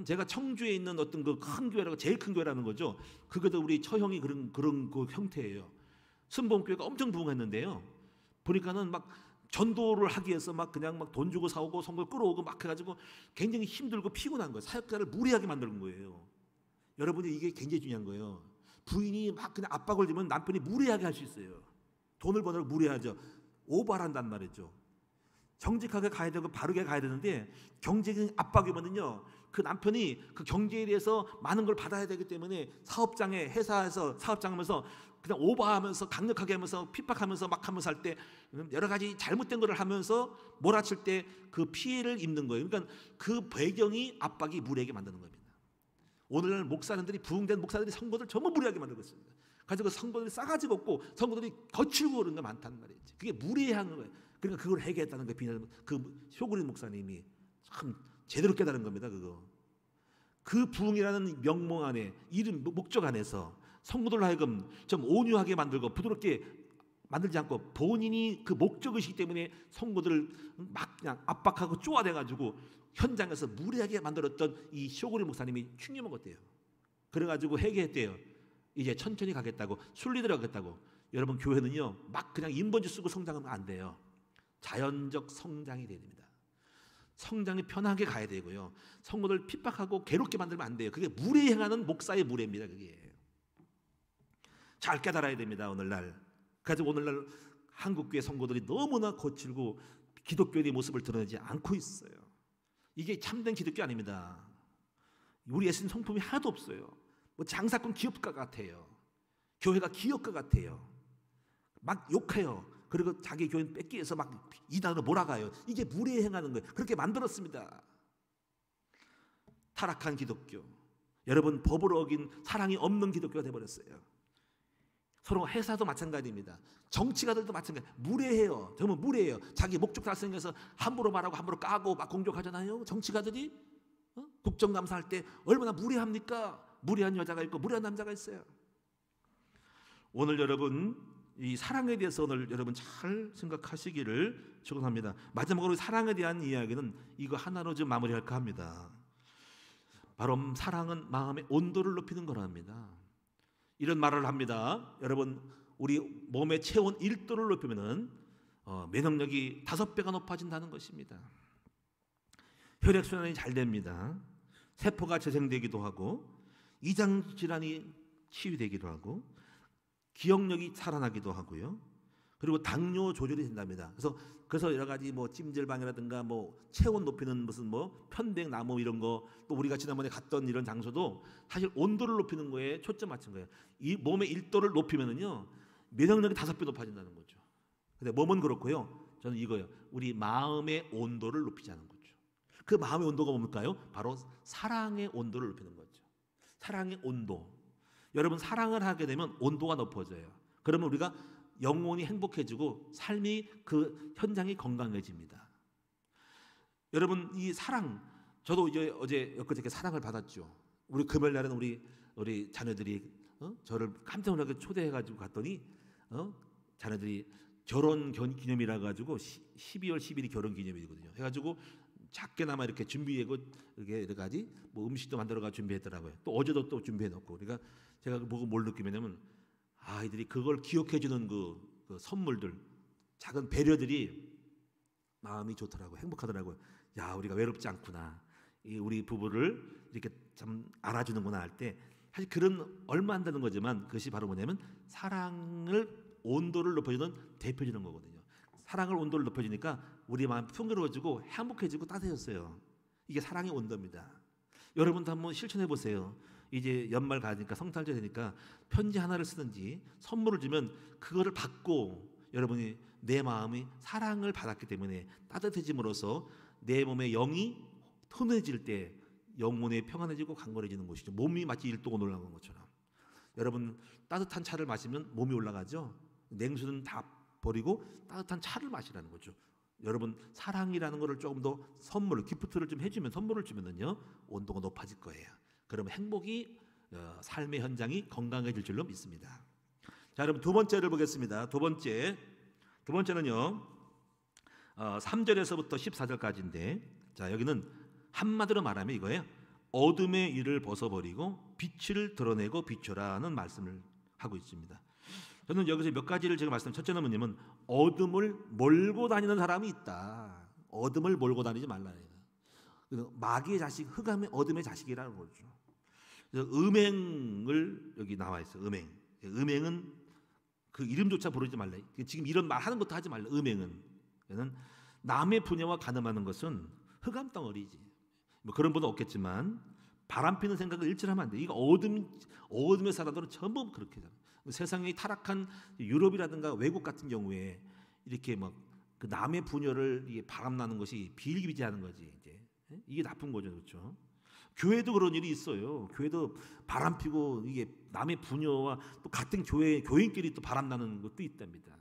제가 청주에 있는 어떤 그 큰 교회라고 제일 큰 교회라는 거죠. 그것도 우리 처형이 그런 그 형태예요. 순복음교회가 엄청 부흥했는데요. 보니까는 막 전도를 하기 위해서 막 그냥 막 돈 주고 사오고 성도를 끌어오고 막 해가지고 굉장히 힘들고 피곤한 거예요. 사역자를 무리하게 만드는 거예요. 여러분이 이게 굉장히 중요한 거예요. 부인이 막 그냥 압박을 주면 남편이 무리하게 할 수 있어요. 돈을 버느라고 무리하죠. 오버한단 말이죠. 정직하게 가야 되고 바르게 가야 되는데 경제적인 압박이 오면은요, 그 남편이 그 경제에 대해서 많은 걸 받아야 되기 때문에 사업장에 회사에서 사업장하면서 그냥 오버하면서 강력하게 하면서 핍박하면서 막 하면서 할 때 여러 가지 잘못된 것을 하면서 몰아칠 때 그 피해를 입는 거예요. 그러니까 그 배경이 압박이 무리하게 만드는 겁니다. 오늘날 목사님들이 부흥된 목사들이 성도들 전부 무리하게 만들고 있습니다. 가지고 성도들이 싸가지가 없고 성도들이 거칠고 그런 게 많다는 말이지. 그게 무리한 거예요. 그러니까 그걸 해결했다는 거 비난 그 쇼그린 목사님이 참 제대로 깨달은 겁니다. 그거. 그 부흥이라는 명목 안에 이름 목적 안에서 성도들 하여금 좀 온유하게 만들고 부드럽게 만들지 않고 본인이 그 목적의식 때문에 성도들을 막 그냥 압박하고 쪼아대가지고 현장에서 무리하게 만들었던 이 쇼그린 목사님이 충격 먹었대요. 그래가지고 회개했대요. 이제 천천히 가겠다고, 순리대로 가겠다고. 여러분, 교회는요 막 그냥 인본주 쓰고 성장하면 안 돼요. 자연적 성장이 돼야 됩니다. 성장이 편하게 가야 되고요. 성도들 핍박하고 괴롭게 만들면 안 돼요. 그게 무례 행하는 목사의 무례입니다. 그게 잘 깨달아야 됩니다. 오늘날. 그래서 오늘날 한국교회 성도들이 너무나 거칠고 기독교의 모습을 드러내지 않고 있어요. 이게 참된 기독교 아닙니다. 우리 예수님 성품이 하나도 없어요. 뭐 장사꾼 기업가 같아요. 교회가 기업가 같아요. 막 욕해요. 그리고 자기 교인 뺏기 위해서 막 이단으로 몰아가요. 이게 무례 행하는 거예요. 그렇게 만들었습니다. 타락한 기독교. 여러분, 법을 어긴 사랑이 없는 기독교가 되어버렸어요. 서로 회사도 마찬가지입니다. 정치가들도 마찬가지. 무례해요. 정말 무례해요. 자기 목적 달성해서 함부로 말하고 함부로 까고 막 공격하잖아요. 정치가들이 국정감사할 때 얼마나 무례합니까? 무례한 여자가 있고 무례한 남자가 있어요. 오늘 여러분 이 사랑에 대해서 오늘 여러분 잘 생각하시기를 축원합니다. 마지막으로 사랑에 대한 이야기는 이거 하나로 좀 마무리할까 합니다. 바로 사랑은 마음의 온도를 높이는 거랍니다. 이런 말을 합니다. 여러분, 우리 몸의 체온 1도를 높이면은 면역력이 5배가 높아진다는 것입니다. 혈액순환이 잘 됩니다. 세포가 재생되기도 하고 이장 질환이 치유되기도 하고 기억력이 살아나기도 하고요. 그리고 당뇨 조절이 된답니다. 그래서 여러 가지 뭐 찜질방이라든가 뭐 체온 높이는 무슨 뭐 편백나무 이런 거, 또 우리가 지난번에 갔던 이런 장소도 사실 온도를 높이는 거에 초점 맞춘 거예요. 이 몸의 1도를 높이면은요 면역력이 5배 높아진다는 거죠. 근데 몸은 그렇고요. 저는 이거예요. 우리 마음의 온도를 높이자는 거죠. 그 마음의 온도가 뭡니까요? 바로 사랑의 온도를 높이는 거죠. 사랑의 온도. 여러분, 사랑을 하게 되면 온도가 높아져요. 그러면 우리가 영혼이 행복해지고 삶이 그 현장이 건강해집니다. 여러분, 이 사랑, 저도 이제 어제 엊그저께 사랑을 받았죠. 우리 금요일 날은 우리 자녀들이 저를 깜짝 놀라게 초대해가지고 갔더니 자녀들이 결혼 기념이라 가지고 12월 10일이 결혼 기념일이거든요. 해가지고 작게나마 이렇게 준비하고 이렇게 여러 가지 뭐 음식도 만들어가 준비했더라고요. 또 어제도 또 준비해놓고. 그러니까 제가 보고 뭘 느끼냐면 아이들이 그걸 기억해주는 그 선물들, 작은 배려들이 마음이 좋더라고요. 행복하더라고요. 야, 우리가 외롭지 않구나. 우리 부부를 이렇게 참 알아주는구나 할 때 사실 그런 얼마 안 되는 거지만 그것이 바로 뭐냐면 사랑을 온도를 높여주는 대표주는 거거든요. 사랑을 온도를 높여주니까 우리 마음 풍요로워지고 행복해지고 따뜻해졌어요. 이게 사랑의 온도입니다. 여러분도 한번 실천해 보세요. 이제 연말 가니까 성탄절 되니까 편지 하나를 쓰든지 선물을 주면 그거를 받고 여러분이 내 마음이 사랑을 받았기 때문에 따뜻해짐으로써 내 몸의 영이 톤해질 때 영혼이 평안해지고 강건해지는 것이죠. 몸이 마치 1도가 올라간 것처럼. 여러분, 따뜻한 차를 마시면 몸이 올라가죠. 냉수는 다 버리고 따뜻한 차를 마시라는 거죠. 여러분, 사랑이라는 것을 조금 더 선물을, 기프트를 좀 해주면, 선물을 주면은요 온도가 높아질 거예요. 그러면 행복이 삶의 현장이 건강해질 줄로 믿습니다. 자, 여러분, 두 번째를 보겠습니다. 두 번째는요 3절에서부터 14절까지인데, 자, 여기는 한마디로 말하면 이거예요. 어둠의 일을 벗어버리고 빛을 드러내고 비춰라는 말씀을 하고 있습니다. 저는 여기서 몇 가지를 제가 말씀. 첫째는 뭐냐면 어둠을 몰고 다니는 사람이 있다. 어둠을 몰고 다니지 말라. 마귀의 자식, 흑암의 어둠의 자식이라는 거죠. 그래서 음행을 여기 나와 있어요. 음행은 그 이름조차 부르지 말라. 지금 이런 말 하는 것도 하지 말라. 음행은 남의 분야와 가늠하는 것은 흑암 덩어리지. 뭐 그런 분은 없겠지만 바람 피는 생각을 일치하면 안 돼. 이거 어둠의 사람들은 전부 그렇게 해요. 세상의 타락한 유럽이라든가 외국 같은 경우에 이렇게 막 그 남의 분열을 이게 바람나는 것이 비일비재하는 거지. 이제 이게 나쁜 거죠, 그렇죠? 교회도 그런 일이 있어요. 교회도 바람 피고 이게 남의 분열과 또 같은 교인끼리 또 바람나는 것도 있답니다.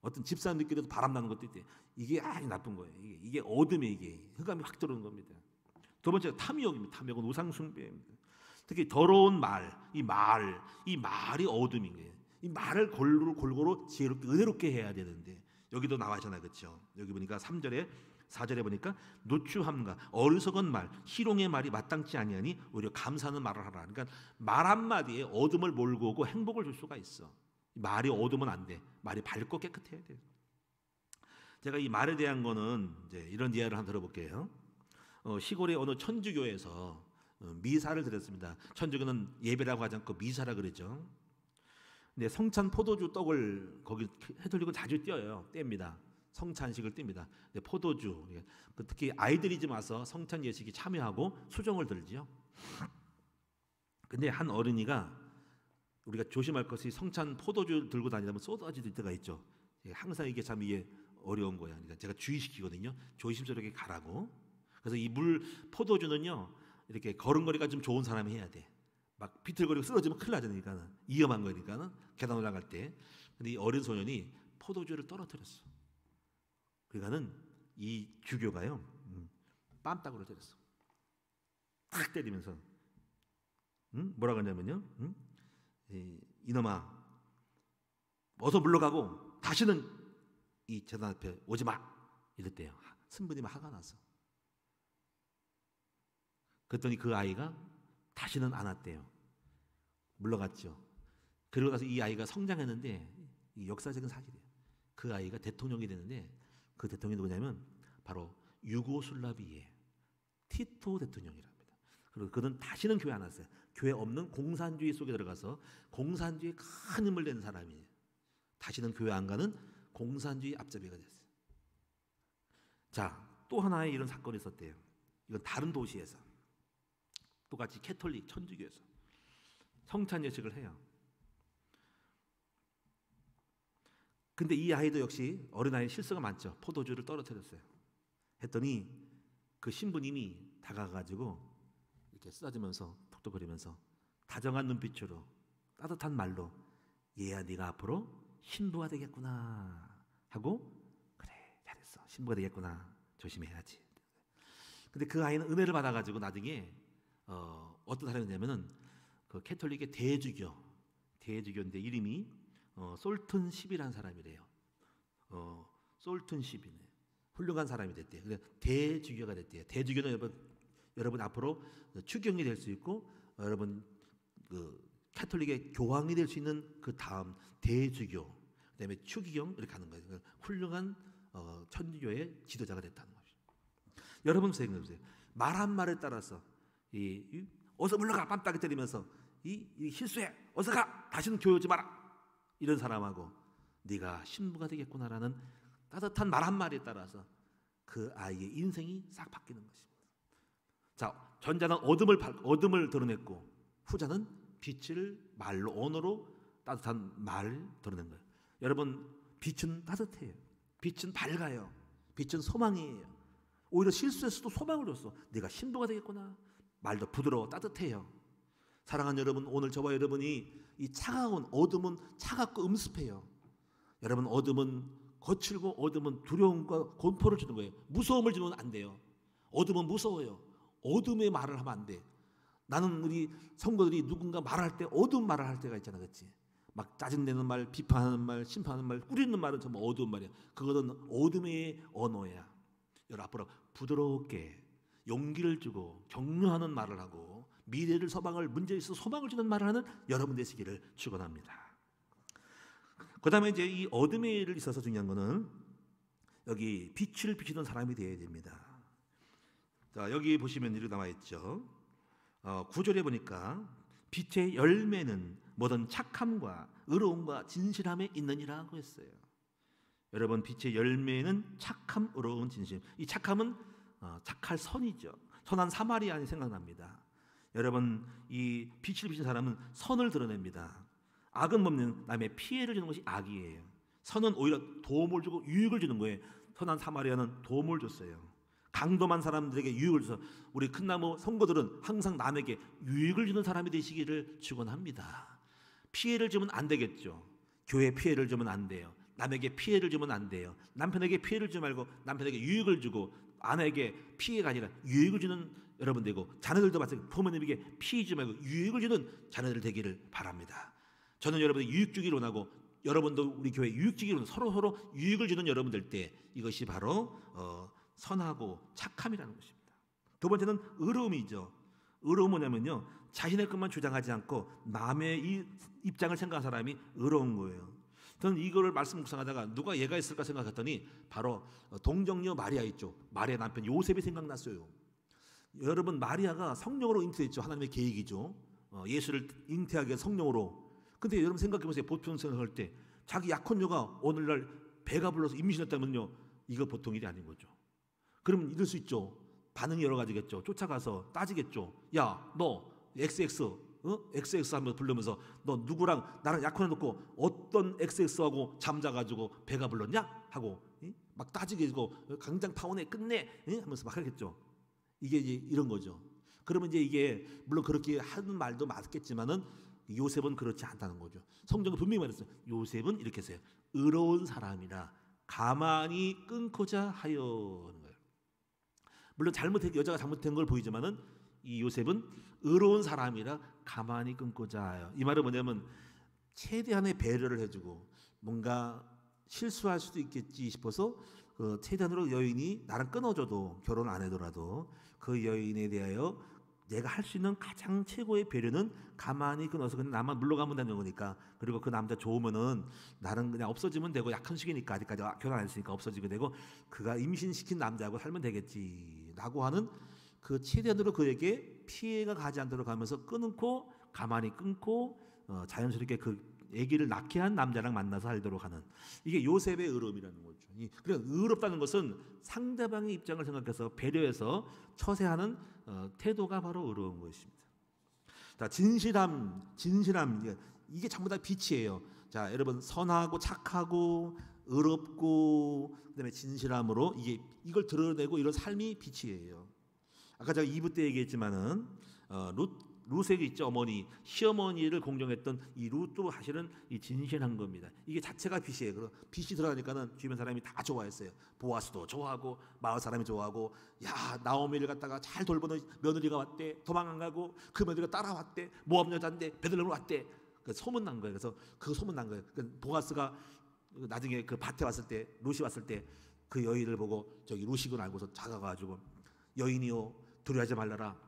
어떤 집사님들끼리도 바람나는 것도 있대. 이게 아주 나쁜 거예요. 이게 어둠에 이게 흑암이 확 들어오는 겁니다. 두 번째가 탐욕입니다. 탐욕은 우상숭배입니다. 특히 더러운 말, 이 말이 어둠인 거예요. 이 말을 골고루 지혜롭게 은혜롭게 해야 되는데 여기도 나와있잖아요, 그렇죠? 여기 보니까 3절에 4절에 보니까 노추함과 어리석은 말, 희롱의 말이 마땅치 아니하니 오히려 감사하는 말을 하라. 그러니까 말 한마디에 어둠을 몰고 오고 행복을 줄 수가 있어. 말이 어두면 안 돼. 말이 밝고 깨끗해야 돼. 제가 이 말에 대한 거는 이제 이런 이야기를 한번 들어볼게요. 시골의 어느 천주교에서 미사를 드렸습니다. 천주교는 예배라고 하지 않고 미사라 그러죠. 근데 성찬 포도주 떡을 거기 해돌리고 자주 띄어요. 뗍니다. 성찬식을 뗍니다. 포도주, 특히 아이들이 좀 와서 성찬 예식에 참여하고 수정을 들지요. 근데 한 어른이가 우리가 조심할 것이 성찬 포도주 들고 다니면 쏟아질 때가 있죠. 항상 이게 참 이게 어려운 거야. 그러니까 제가 주의시키거든요. 조심스럽게 가라고. 그래서 이 포도주는요 이렇게 걸음걸이가 좀 좋은 사람이 해야 돼. 막 비틀거리고 쓰러지면 큰일 나잖아요. 위험한 거니까는 계단 올라갈 때. 근데 이 어린 소년이 포도주를 떨어뜨렸어. 그러니까는 이 주교가요 뺨따구로 때렸어. 딱 때리면서 뭐라고 하냐면요. 이놈아 어서 물러가고 다시는 이 재단 앞에 오지 마 이랬대요. 신부님이 화가 났어. 그랬더니 그 아이가 다시는 안 왔대요. 물러갔죠. 그러고 나서 이 아이가 성장했는데 이 역사적인 사실이에요. 그 아이가 대통령이 되는데 그 대통령이 누구냐면 바로 유고슬라비아의 티토 대통령이랍니다. 그리고 그는 다시는 교회 안 왔어요. 교회 없는 공산주의 속에 들어가서 공산주의에 큰 힘을 낸 사람이에요. 다시는 교회 안 가는 공산주의 앞잡이가 됐어요. 자, 또 하나의 이런 사건이 있었대요. 이건 다른 도시에서 똑같이 캐톨릭 천주교에서 성찬 예식을 해요. 근데 이 아이도 역시 어린아이 실수가 많죠. 포도주를 떨어뜨렸어요. 했더니 그 신부님이 다가가지고 이렇게 쓰다지면서 톡톡거리면서 다정한 눈빛으로 따뜻한 말로 얘야 네가 앞으로 신부가 되겠구나 하고 그래 잘했어 신부가 되겠구나 조심해야지. 근데 그 아이는 은혜를 받아가지고 나중에 어떤 사람이냐면은 그 캐톨릭의 대주교인데 이름이 솔튼 10이라는 사람이래요. 솔튼 10이네. 훌륭한 사람이 됐대요. 대주교가 됐대요. 대주교는 여러분 앞으로 추경이 될 수 있고 여러분 그 캐톨릭의 교황이 될 수 있는 그 다음 대주교, 그다음에 추기경 이렇게 하는 거예요. 훌륭한 천주교의 지도자가 됐다는 거죠. 여러분 생각해 보세요. 말 한 말에 따라서 어서 물러가 뺨따기 때리면서 이 실수해 어서 가 다시는 교회 오지 마라 이런 사람하고 네가 신부가 되겠구나라는 따뜻한 말 한마디에 따라서 그 아이의 인생이 싹 바뀌는 것입니다. 자, 전자는 어둠을 드러냈고 후자는 빛을 말로 언어로 따뜻한 말을 드러낸 거예요. 여러분 빛은 따뜻해요. 빛은 밝아요. 빛은 소망이에요. 오히려 실수했어도 소망을 줬어. 네가 신부가 되겠구나. 말도 부드러워 따뜻해요. 사랑하는 여러분, 오늘 저와 여러분이 이 차가운 어둠은 차갑고 음습해요. 여러분 어둠은 거칠고 어둠은 두려움과 공포를 주는 거예요. 무서움을 주면 안 돼요. 어둠은 무서워요. 어둠의 말을 하면 안 돼. 나는 우리 성도들이 누군가 말할 때 어두운 말을 할 때가 있잖아, 그렇지? 막 짜증내는 말, 비판하는 말, 심판하는 말, 꾸리는 말은 정말 어두운 말이야. 그거는 어둠의 언어야. 여러분 앞으로 부드럽게 용기를 주고 격려하는 말을 하고 미래를 소망을 문제에 있어 소망을 주는 말을 하는 여러분 되시기를 축원합니다. 그다음에 이제 이 어둠의 일을 있어서 중요한 거는 여기 빛을 비추는 사람이 되어야 됩니다. 자, 여기 보시면 이렇게 나와 있죠. 9절에 보니까 빛의 열매는 모든 착함과 의로움과 진실함에 있느니라고 했어요. 여러분, 빛의 열매는 착함, 의로움, 진실. 이 착함은 착할 선이죠. 선한 사마리아인이 생각납니다. 여러분, 이 빛을 비춘 사람은 선을 드러냅니다. 악은 뭡니까? 남의 피해를 주는 것이 악이에요. 선은 오히려 도움을 주고 유익을 주는 거예요. 선한 사마리아는 도움을 줬어요. 강도만 사람들에게 유익을 줘서 우리 큰나무 성도들은 항상 남에게 유익을 주는 사람이 되시기를 축원합니다. 피해를 주면 안 되겠죠. 교회 피해를 주면 안 돼요. 남에게 피해를 주면 안 돼요. 남편에게 피해를 주지 말고 남편에게 유익을 주고, 아내에게 피해가 아니라 유익을 주는 여러분 되고, 자녀들도 마찬가지로 부모님에게 피해 주지 말고 유익을 주는 자녀들 되기를 바랍니다. 저는 여러분이 유익 주기를 원하고, 여러분도 우리 교회 유익 주기를 원하고, 서로 유익을 주는 여러분들 때 이것이 바로 선하고 착함이라는 것입니다. 두 번째는 의로움이죠. 의로움은 뭐냐면요, 자신의 것만 주장하지 않고 남의 이 입장을 생각한 사람이 의로운 거예요. 저는 이거를 말씀 묵상하다가 누가 얘가 있을까 생각했더니 바로 동정녀 마리아 있죠. 마리아 남편 요셉이 생각났어요. 여러분, 마리아가 성령으로 잉태했죠. 하나님의 계획이죠. 예수를 잉태하게 한 성령으로. 근데 여러분 생각해보세요. 보통 생각할 때 자기 약혼녀가 오늘날 배가 불러서 임신했다면요, 이거 보통 일이 아닌 거죠. 그러면 이럴 수 있죠. 반응이 여러 가지겠죠. 쫓아가서 따지겠죠. 야, 너 XX 하면서 부르면서 너 누구랑 나랑 약혼해 놓고 어떤 XX하고 잠자가지고 배가 불렀냐? 하고 막 따지게 되고 강장 타원에 끝내 하면서 막 하겠죠. 이게 이제 이런 거죠. 그러면 이제 이게 물론 그렇게 하는 말도 맞겠지만은 요셉은 그렇지 않다는 거죠. 성경은 분명히 말했어요. 요셉은 이렇게 했어요. 의로운 사람이라 가만히 끊고자 하여 하는 거예요. 물론 여자가 잘못된 걸 보이지만은 이 요셉은 의로운 사람이라 가만히 끊고자 해요. 이 말은 뭐냐면 최대한의 배려를 해주고, 뭔가 실수할 수도 있겠지 싶어서 최대한으로 여인이 나랑 끊어줘도, 결혼 안 해더라도 그 여인에 대하여 내가 할 수 있는 가장 최고의 배려는 가만히 끊어서 그냥 나만 물러가면 되는 거니까. 그리고 그 남자 좋으면은 나는 그냥 없어지면 되고, 약한 시기니까 아직까지 결혼 안 했으니까 없어지게 되고, 그가 임신시킨 남자하고 살면 되겠지라고 하는 그 최대한으로 그에게 피해가 가지 않도록 하면서 끊고, 가만히 끊고 자연스럽게 그 아기를 낳게 한 남자랑 만나서 살도록 하는, 이게 요셉의 의로움이라는 거죠. 그러니까 의롭다는 것은 상대방의 입장을 생각해서 배려해서 처세하는 태도가 바로 의로운 것입니다. 자, 진실함 이게 전부 다 빛이에요. 자, 여러분, 선하고 착하고 의롭고 그다음에 진실함으로 이걸 드러내고 이런 삶이 빛이에요. 아까 제가 2부 때 얘기했지만은 룻에게 있죠. 어머니, 시어머니를 공경했던 이 룻도 사실은 이 진실한 겁니다. 이게 자체가 빛이에요. 그래서 빛이 들어가니까는 주변 사람이 다 좋아했어요. 보아스도 좋아하고 마을 사람이 좋아하고, 야, 나오미를 갖다가 잘 돌보는 며느리가 왔대. 도망 안 가고 그 며느리가 따라왔대. 모압 여자인데 베들레헴으로 왔대. 그 소문 난 거예요. 그래서 그 소문 난 거예요. 보아스가 나중에 그 밭에 왔을 때, 룻이 왔을 때 그 여인을 보고 저기 룻이군 알고서 다가가가지고, 여인이요, 두려워하지 말라라.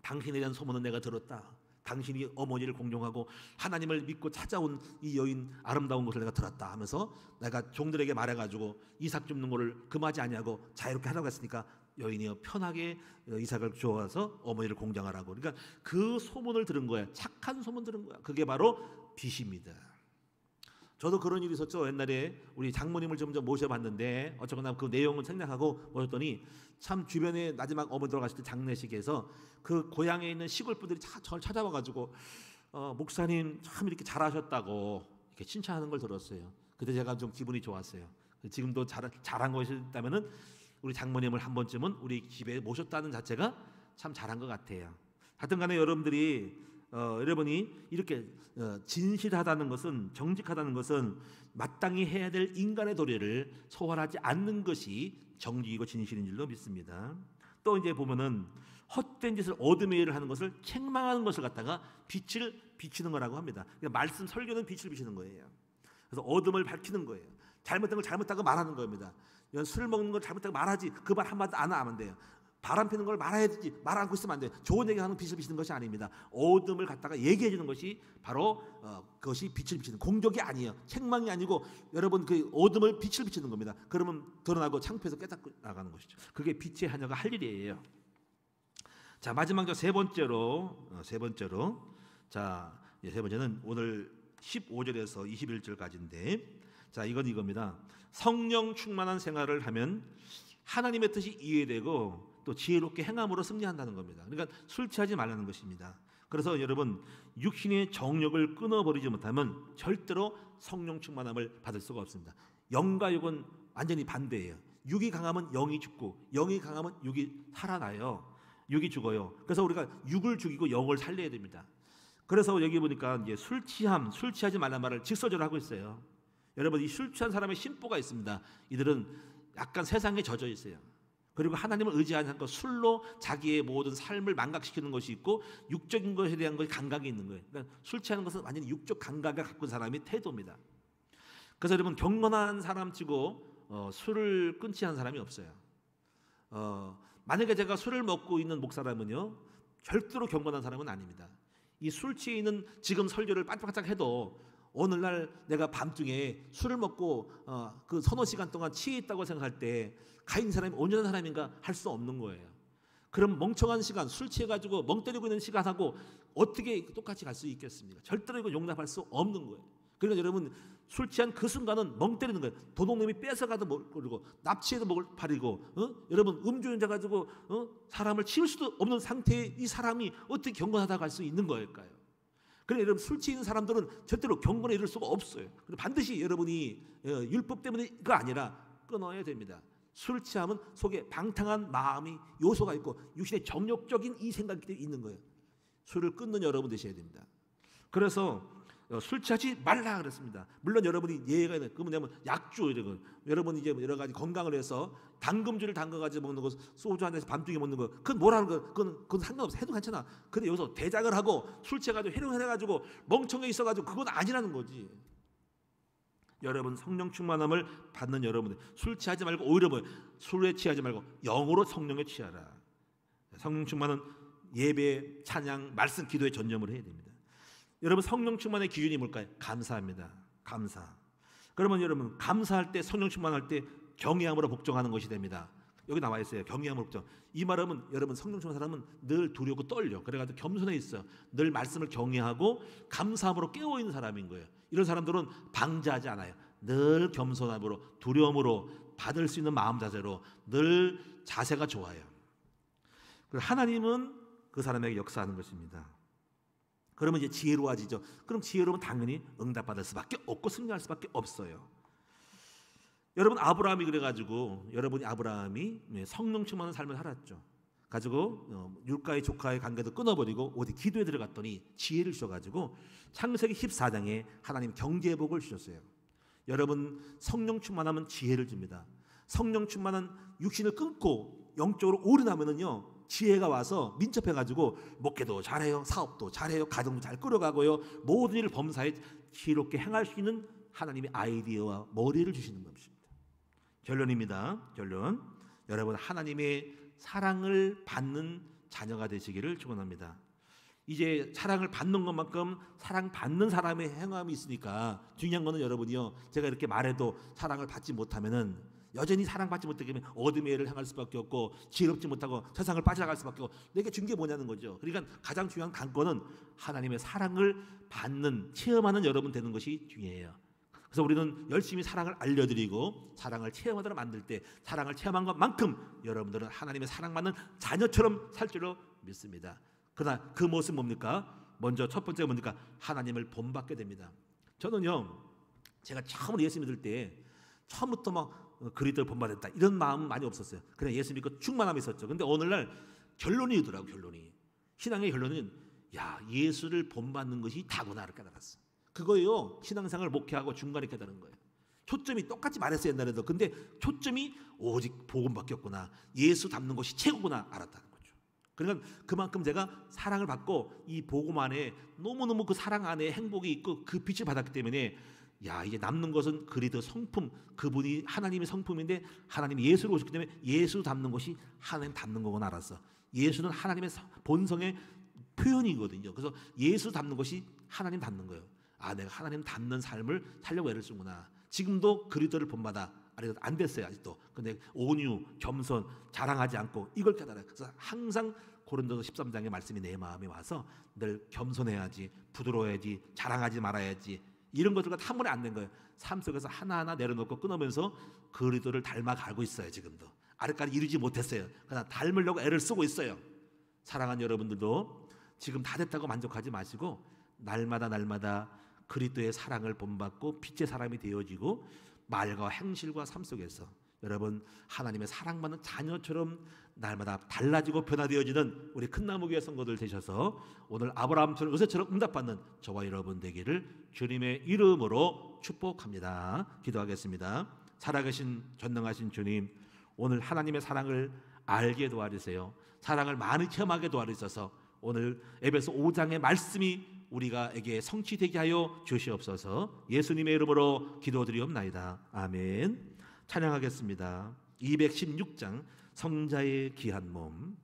당신에 대한 소문은 내가 들었다. 당신이 어머니를 공경하고 하나님을 믿고 찾아온 이 여인 아름다운 것을 내가 들었다 하면서 내가 종들에게 말해가지고 이삭 줍는 것을 금하지 아니하고 자유롭게 하라고 했으니까 여인이여 편하게 이삭을 주어서 어머니를 공경하라고. 그러니까 그 소문을 들은 거야. 착한 소문 들은 거야. 그게 바로 빛입니다. 저도 그런 일이 있었죠. 옛날에 우리 장모님을 좀 모셔봤는데 어쩌거나 그 내용을 생략하고 모셨더니 참 주변에 마지막 어머니 돌아가실 때 장례식에서 그 고향에 있는 시골 분들이 저를 찾아와가지고 목사님 참 이렇게 잘하셨다고 이렇게 칭찬하는 걸 들었어요. 그때 제가 좀 기분이 좋았어요. 지금도 잘한 것이 있다면은 우리 장모님을 한 번쯤은 우리 집에 모셨다는 자체가 참 잘한 것 같아요. 하여튼간에 여러분이 이렇게 진실하다는 것은, 정직하다는 것은 마땅히 해야 될 인간의 도리를 소홀하지 않는 것이 정직이고 진실인 줄로 믿습니다. 또 이제 보면은 헛된 짓을 어둠의 일을 하는 것을 책망하는 것을 갖다가 빛을 비추는 거라고 합니다. 그러니까 말씀 설교는 빛을 비추는 거예요. 그래서 어둠을 밝히는 거예요. 잘못된 걸 잘못다고 말하는 겁니다. 술 먹는 걸 잘못다고 말하지 그 말 한마디 안 하면 돼요. 바람 피는 걸 말아야 되지, 말 않고 있으면 안 돼. 좋은 얘기하는 빛을 비치는 것이 아닙니다. 어둠을 갖다가 얘기해 주는 것이 바로 그것이 빛을 비치는, 공격이 아니에요. 책망이 아니고 여러분 그 어둠을 빛을 비치는 겁니다. 그러면 드러나고 창피해서 깨닫고 나가는 것이죠. 그게 빛의 하녀가 할 일이에요. 자, 마지막 세 번째로 자, 세 번째는 오늘 15절에서 21절까지인데, 자, 이겁니다. 성령 충만한 생활을 하면 하나님의 뜻이 이해되고 또 지혜롭게 행함으로 승리한다는 겁니다. 그러니까 술 취하지 말라는 것입니다. 그래서 여러분, 육신의 정욕을 끊어버리지 못하면 절대로 성령 충만함을 받을 수가 없습니다. 영과 육은 완전히 반대예요. 육이 강하면 영이 죽고, 영이 강하면 육이 살아나요. 육이 죽어요. 그래서 우리가 육을 죽이고 영을 살려야 됩니다. 그래서 여기 보니까 이제 술 취하지 말라는 말을 직설적으로 하고 있어요. 여러분, 이 술 취한 사람의 심보가 있습니다. 이들은 약간 세상에 젖어 있어요. 그리고 하나님을 의지하지 않고 술로 자기의 모든 삶을 망각시키는 것이 있고, 육적인 것에 대한 것이 감각이 있는 거예요. 그러니까 술 취하는 것은 완전히 육적 감각을 갖고 있는 사람의 태도입니다. 그래서 여러분, 경건한 사람치고 술을 끊지 않은 사람이 없어요. 만약에 제가 술을 먹고 있는 목사라면요, 절대로 경건한 사람은 아닙니다. 이 술 취해 있는 지금 설교를 반짝반짝 해도 오늘날 내가 밤중에 술을 먹고 그 서너 시간 동안 취해 있다고 생각할 때 가 있는 사람이 온전한 사람인가 할 수 없는 거예요. 그럼 멍청한 시간, 술 취해가지고 멍 때리고 있는 시간하고 어떻게 똑같이 갈 수 있겠습니까? 절대로 이거 용납할 수 없는 거예요. 그러니까 여러분, 술 취한 그 순간은 멍 때리는 거예요. 도둑놈이 뺏어가도 모르고 납치해도 먹을 팔이고, 여러분, 음주운전 가지고 사람을 치울 수도 없는 상태의 이 사람이 어떻게 경건하다고 할 수 있는 걸까요? 그러니까 여러분, 술 취하는 사람들은 절대로 경건에 이를 수가 없어요. 반드시 여러분이 율법 때문에가 아니라 끊어야 됩니다. 술 취하면 속에 방탕한 마음이 요소가 있고 육신의 정욕적인 이 생각이 있는 거예요. 술을 끊는 여러분 되셔야 됩니다. 그래서 술 취하지 말라 그랬습니다. 물론 여러분이 예외가 있는, 그러면 뭐냐면 약주 이런 거, 여러분 이제 여러 가지 건강을 위해서 당금주를 담가가지고 먹는 거, 소주 한 잔에서 밤중에 먹는 거, 그건 뭐라는 거, 그건 상관없어. 해도 괜찮아. 근데 여기서 대작을 하고 술 취해가지고 해롱해가지고 멍청해 있어가지고 그건 아니라는 거지. 여러분, 성령 충만함을 받는 여러분들, 술 취하지 말고 오히려 술에 취하지 말고 영으로 성령에 취하라. 성령 충만은 예배, 찬양, 말씀, 기도에 전념을 해야 됩니다. 여러분, 성령 충만의 기준이 뭘까요? 감사합니다. 감사. 그러면 여러분, 감사할 때, 성령 충만할 때 경외함으로 복종하는 것이 됩니다. 여기 나와 있어요. 경외함으로 복종. 이 말은 여러분, 성령 충만한 사람은 늘 두려고 떨려. 그래가지고 겸손해 있어요. 늘 말씀을 경외하고 감사함으로 깨어 있는 사람인 거예요. 이런 사람들은 방자하지 않아요. 늘 겸손함으로, 두려움으로, 받을 수 있는 마음 자세로 늘 자세가 좋아요. 하나님은 그 사람에게 역사하는 것입니다. 그러면 이제 지혜로워지죠. 그럼 지혜로우면 당연히 응답받을 수밖에 없고 승리할 수밖에 없어요. 여러분, 아브라함이 그래가지고, 여러분이 아브라함이 성령 충만한 삶을 살았죠. 가지고 율가의 조카의 관계도 끊어버리고 어디 기도에 들어갔더니 지혜를 주셔가지고 창세기 14장에 하나님 경제의 복을 주셨어요. 여러분, 성령 충만하면 지혜를 줍니다. 성령 충만한 육신을 끊고 영적으로 올인하면은요, 지혜가 와서 민첩해가지고 목회도 잘해요, 사업도 잘해요, 가정도 잘 끌어가고요, 모든 일을 범사에 지혜롭게 행할 수 있는 하나님의 아이디어와 머리를 주시는 것입니다. 결론입니다. 결론. 여러분, 하나님의 사랑을 받는 자녀가 되시기를 축원합니다. 이제 사랑을 받는 것만큼 사랑받는 사람의 행함이 있으니까 중요한 거는 여러분이요, 제가 이렇게 말해도 사랑을 받지 못하면은 여전히 사랑받지 못하게 되면 어둠의 일을 행할 수밖에 없고 지혜롭지 못하고 세상을 빠져나갈 수밖에 없고, 내게 준 게 뭐냐는 거죠. 그러니까 가장 중요한 관건은 하나님의 사랑을 받는, 체험하는 여러분 되는 것이 중요해요. 그래서 우리는 열심히 사랑을 알려드리고 사랑을 체험하도록 만들 때 사랑을 체험한 것만큼 여러분들은 하나님의 사랑받는 자녀처럼 살 줄로 믿습니다. 그러나 그 모습 뭡니까? 먼저 첫 번째가 뭡니까? 하나님을 본받게 됩니다. 저는요, 제가 처음으로 예수 믿을 때 처음부터 막 그리스도를 본받았다 이런 마음은 많이 없었어요. 그냥 예수 믿고 충만함이 있었죠. 근데 오늘날 결론이더라고. 결론이, 신앙의 결론은 예수를 본받는 것이 다구나를 깨달았어. 그거예요. 신앙생활을 목회하고 중간에 깨달은 거예요. 초점이 똑같이 말했어요, 옛날에도. 근데 초점이 오직 복음밖에 없구나, 예수 닮는 것이 최고구나 알았다는 거죠. 그러니까 그만큼 제가 사랑을 받고 이 복음 안에 너무너무 그 사랑 안에 행복이 있고 그 빛을 받았기 때문에 야, 이제 남는 것은 그리스도 성품, 그분이 하나님의 성품인데 하나님이 예수로 오셨기 때문에 예수 닮는 것이 하나님 닮는 거구나 알았어. 예수는 하나님의 본성의 표현이거든요. 그래서 예수 닮는 것이 하나님 닮는 거예요. 아, 내가 하나님 닮는 삶을 살려고 애를 쓰구나. 지금도 그리스도를 본받아. 아니, 안 됐어요 아직도. 근데 온유, 겸손, 자랑하지 않고 이걸 깨달아요. 그래서 항상 고린도서 13장의 말씀이 내 마음에 와서 늘 겸손해야지, 부드러워야지, 자랑하지 말아야지, 이런 것들과 한 번에 안 된 거예요. 삶 속에서 하나하나 내려놓고 끊으면서 그리스도를 닮아가고 있어요. 지금도 아직까지 이루지 못했어요. 그러나 닮으려고 애를 쓰고 있어요. 사랑하는 여러분들도 지금 다 됐다고 만족하지 마시고 날마다 그리스도의 사랑을 본받고 빛의 사람이 되어지고 말과 행실과 삶 속에서 여러분 하나님의 사랑받는 자녀처럼 날마다 달라지고 변화되어지는 우리 큰나무교회 성도들 되셔서 오늘 아브라함처럼 요셉처럼 응답받는 저와 여러분 되기를 주님의 이름으로 축복합니다. 기도하겠습니다. 살아계신 전능하신 주님, 오늘 하나님의 사랑을 알게 도와주세요. 사랑을 많이 체험하게 도와주셔서 오늘 에베소 5장의 말씀이 우리가에게 성취되게 하여 주시옵소서. 예수님의 이름으로 기도드리옵나이다. 아멘. 찬양하겠습니다. 216장 성자의 귀한 몸.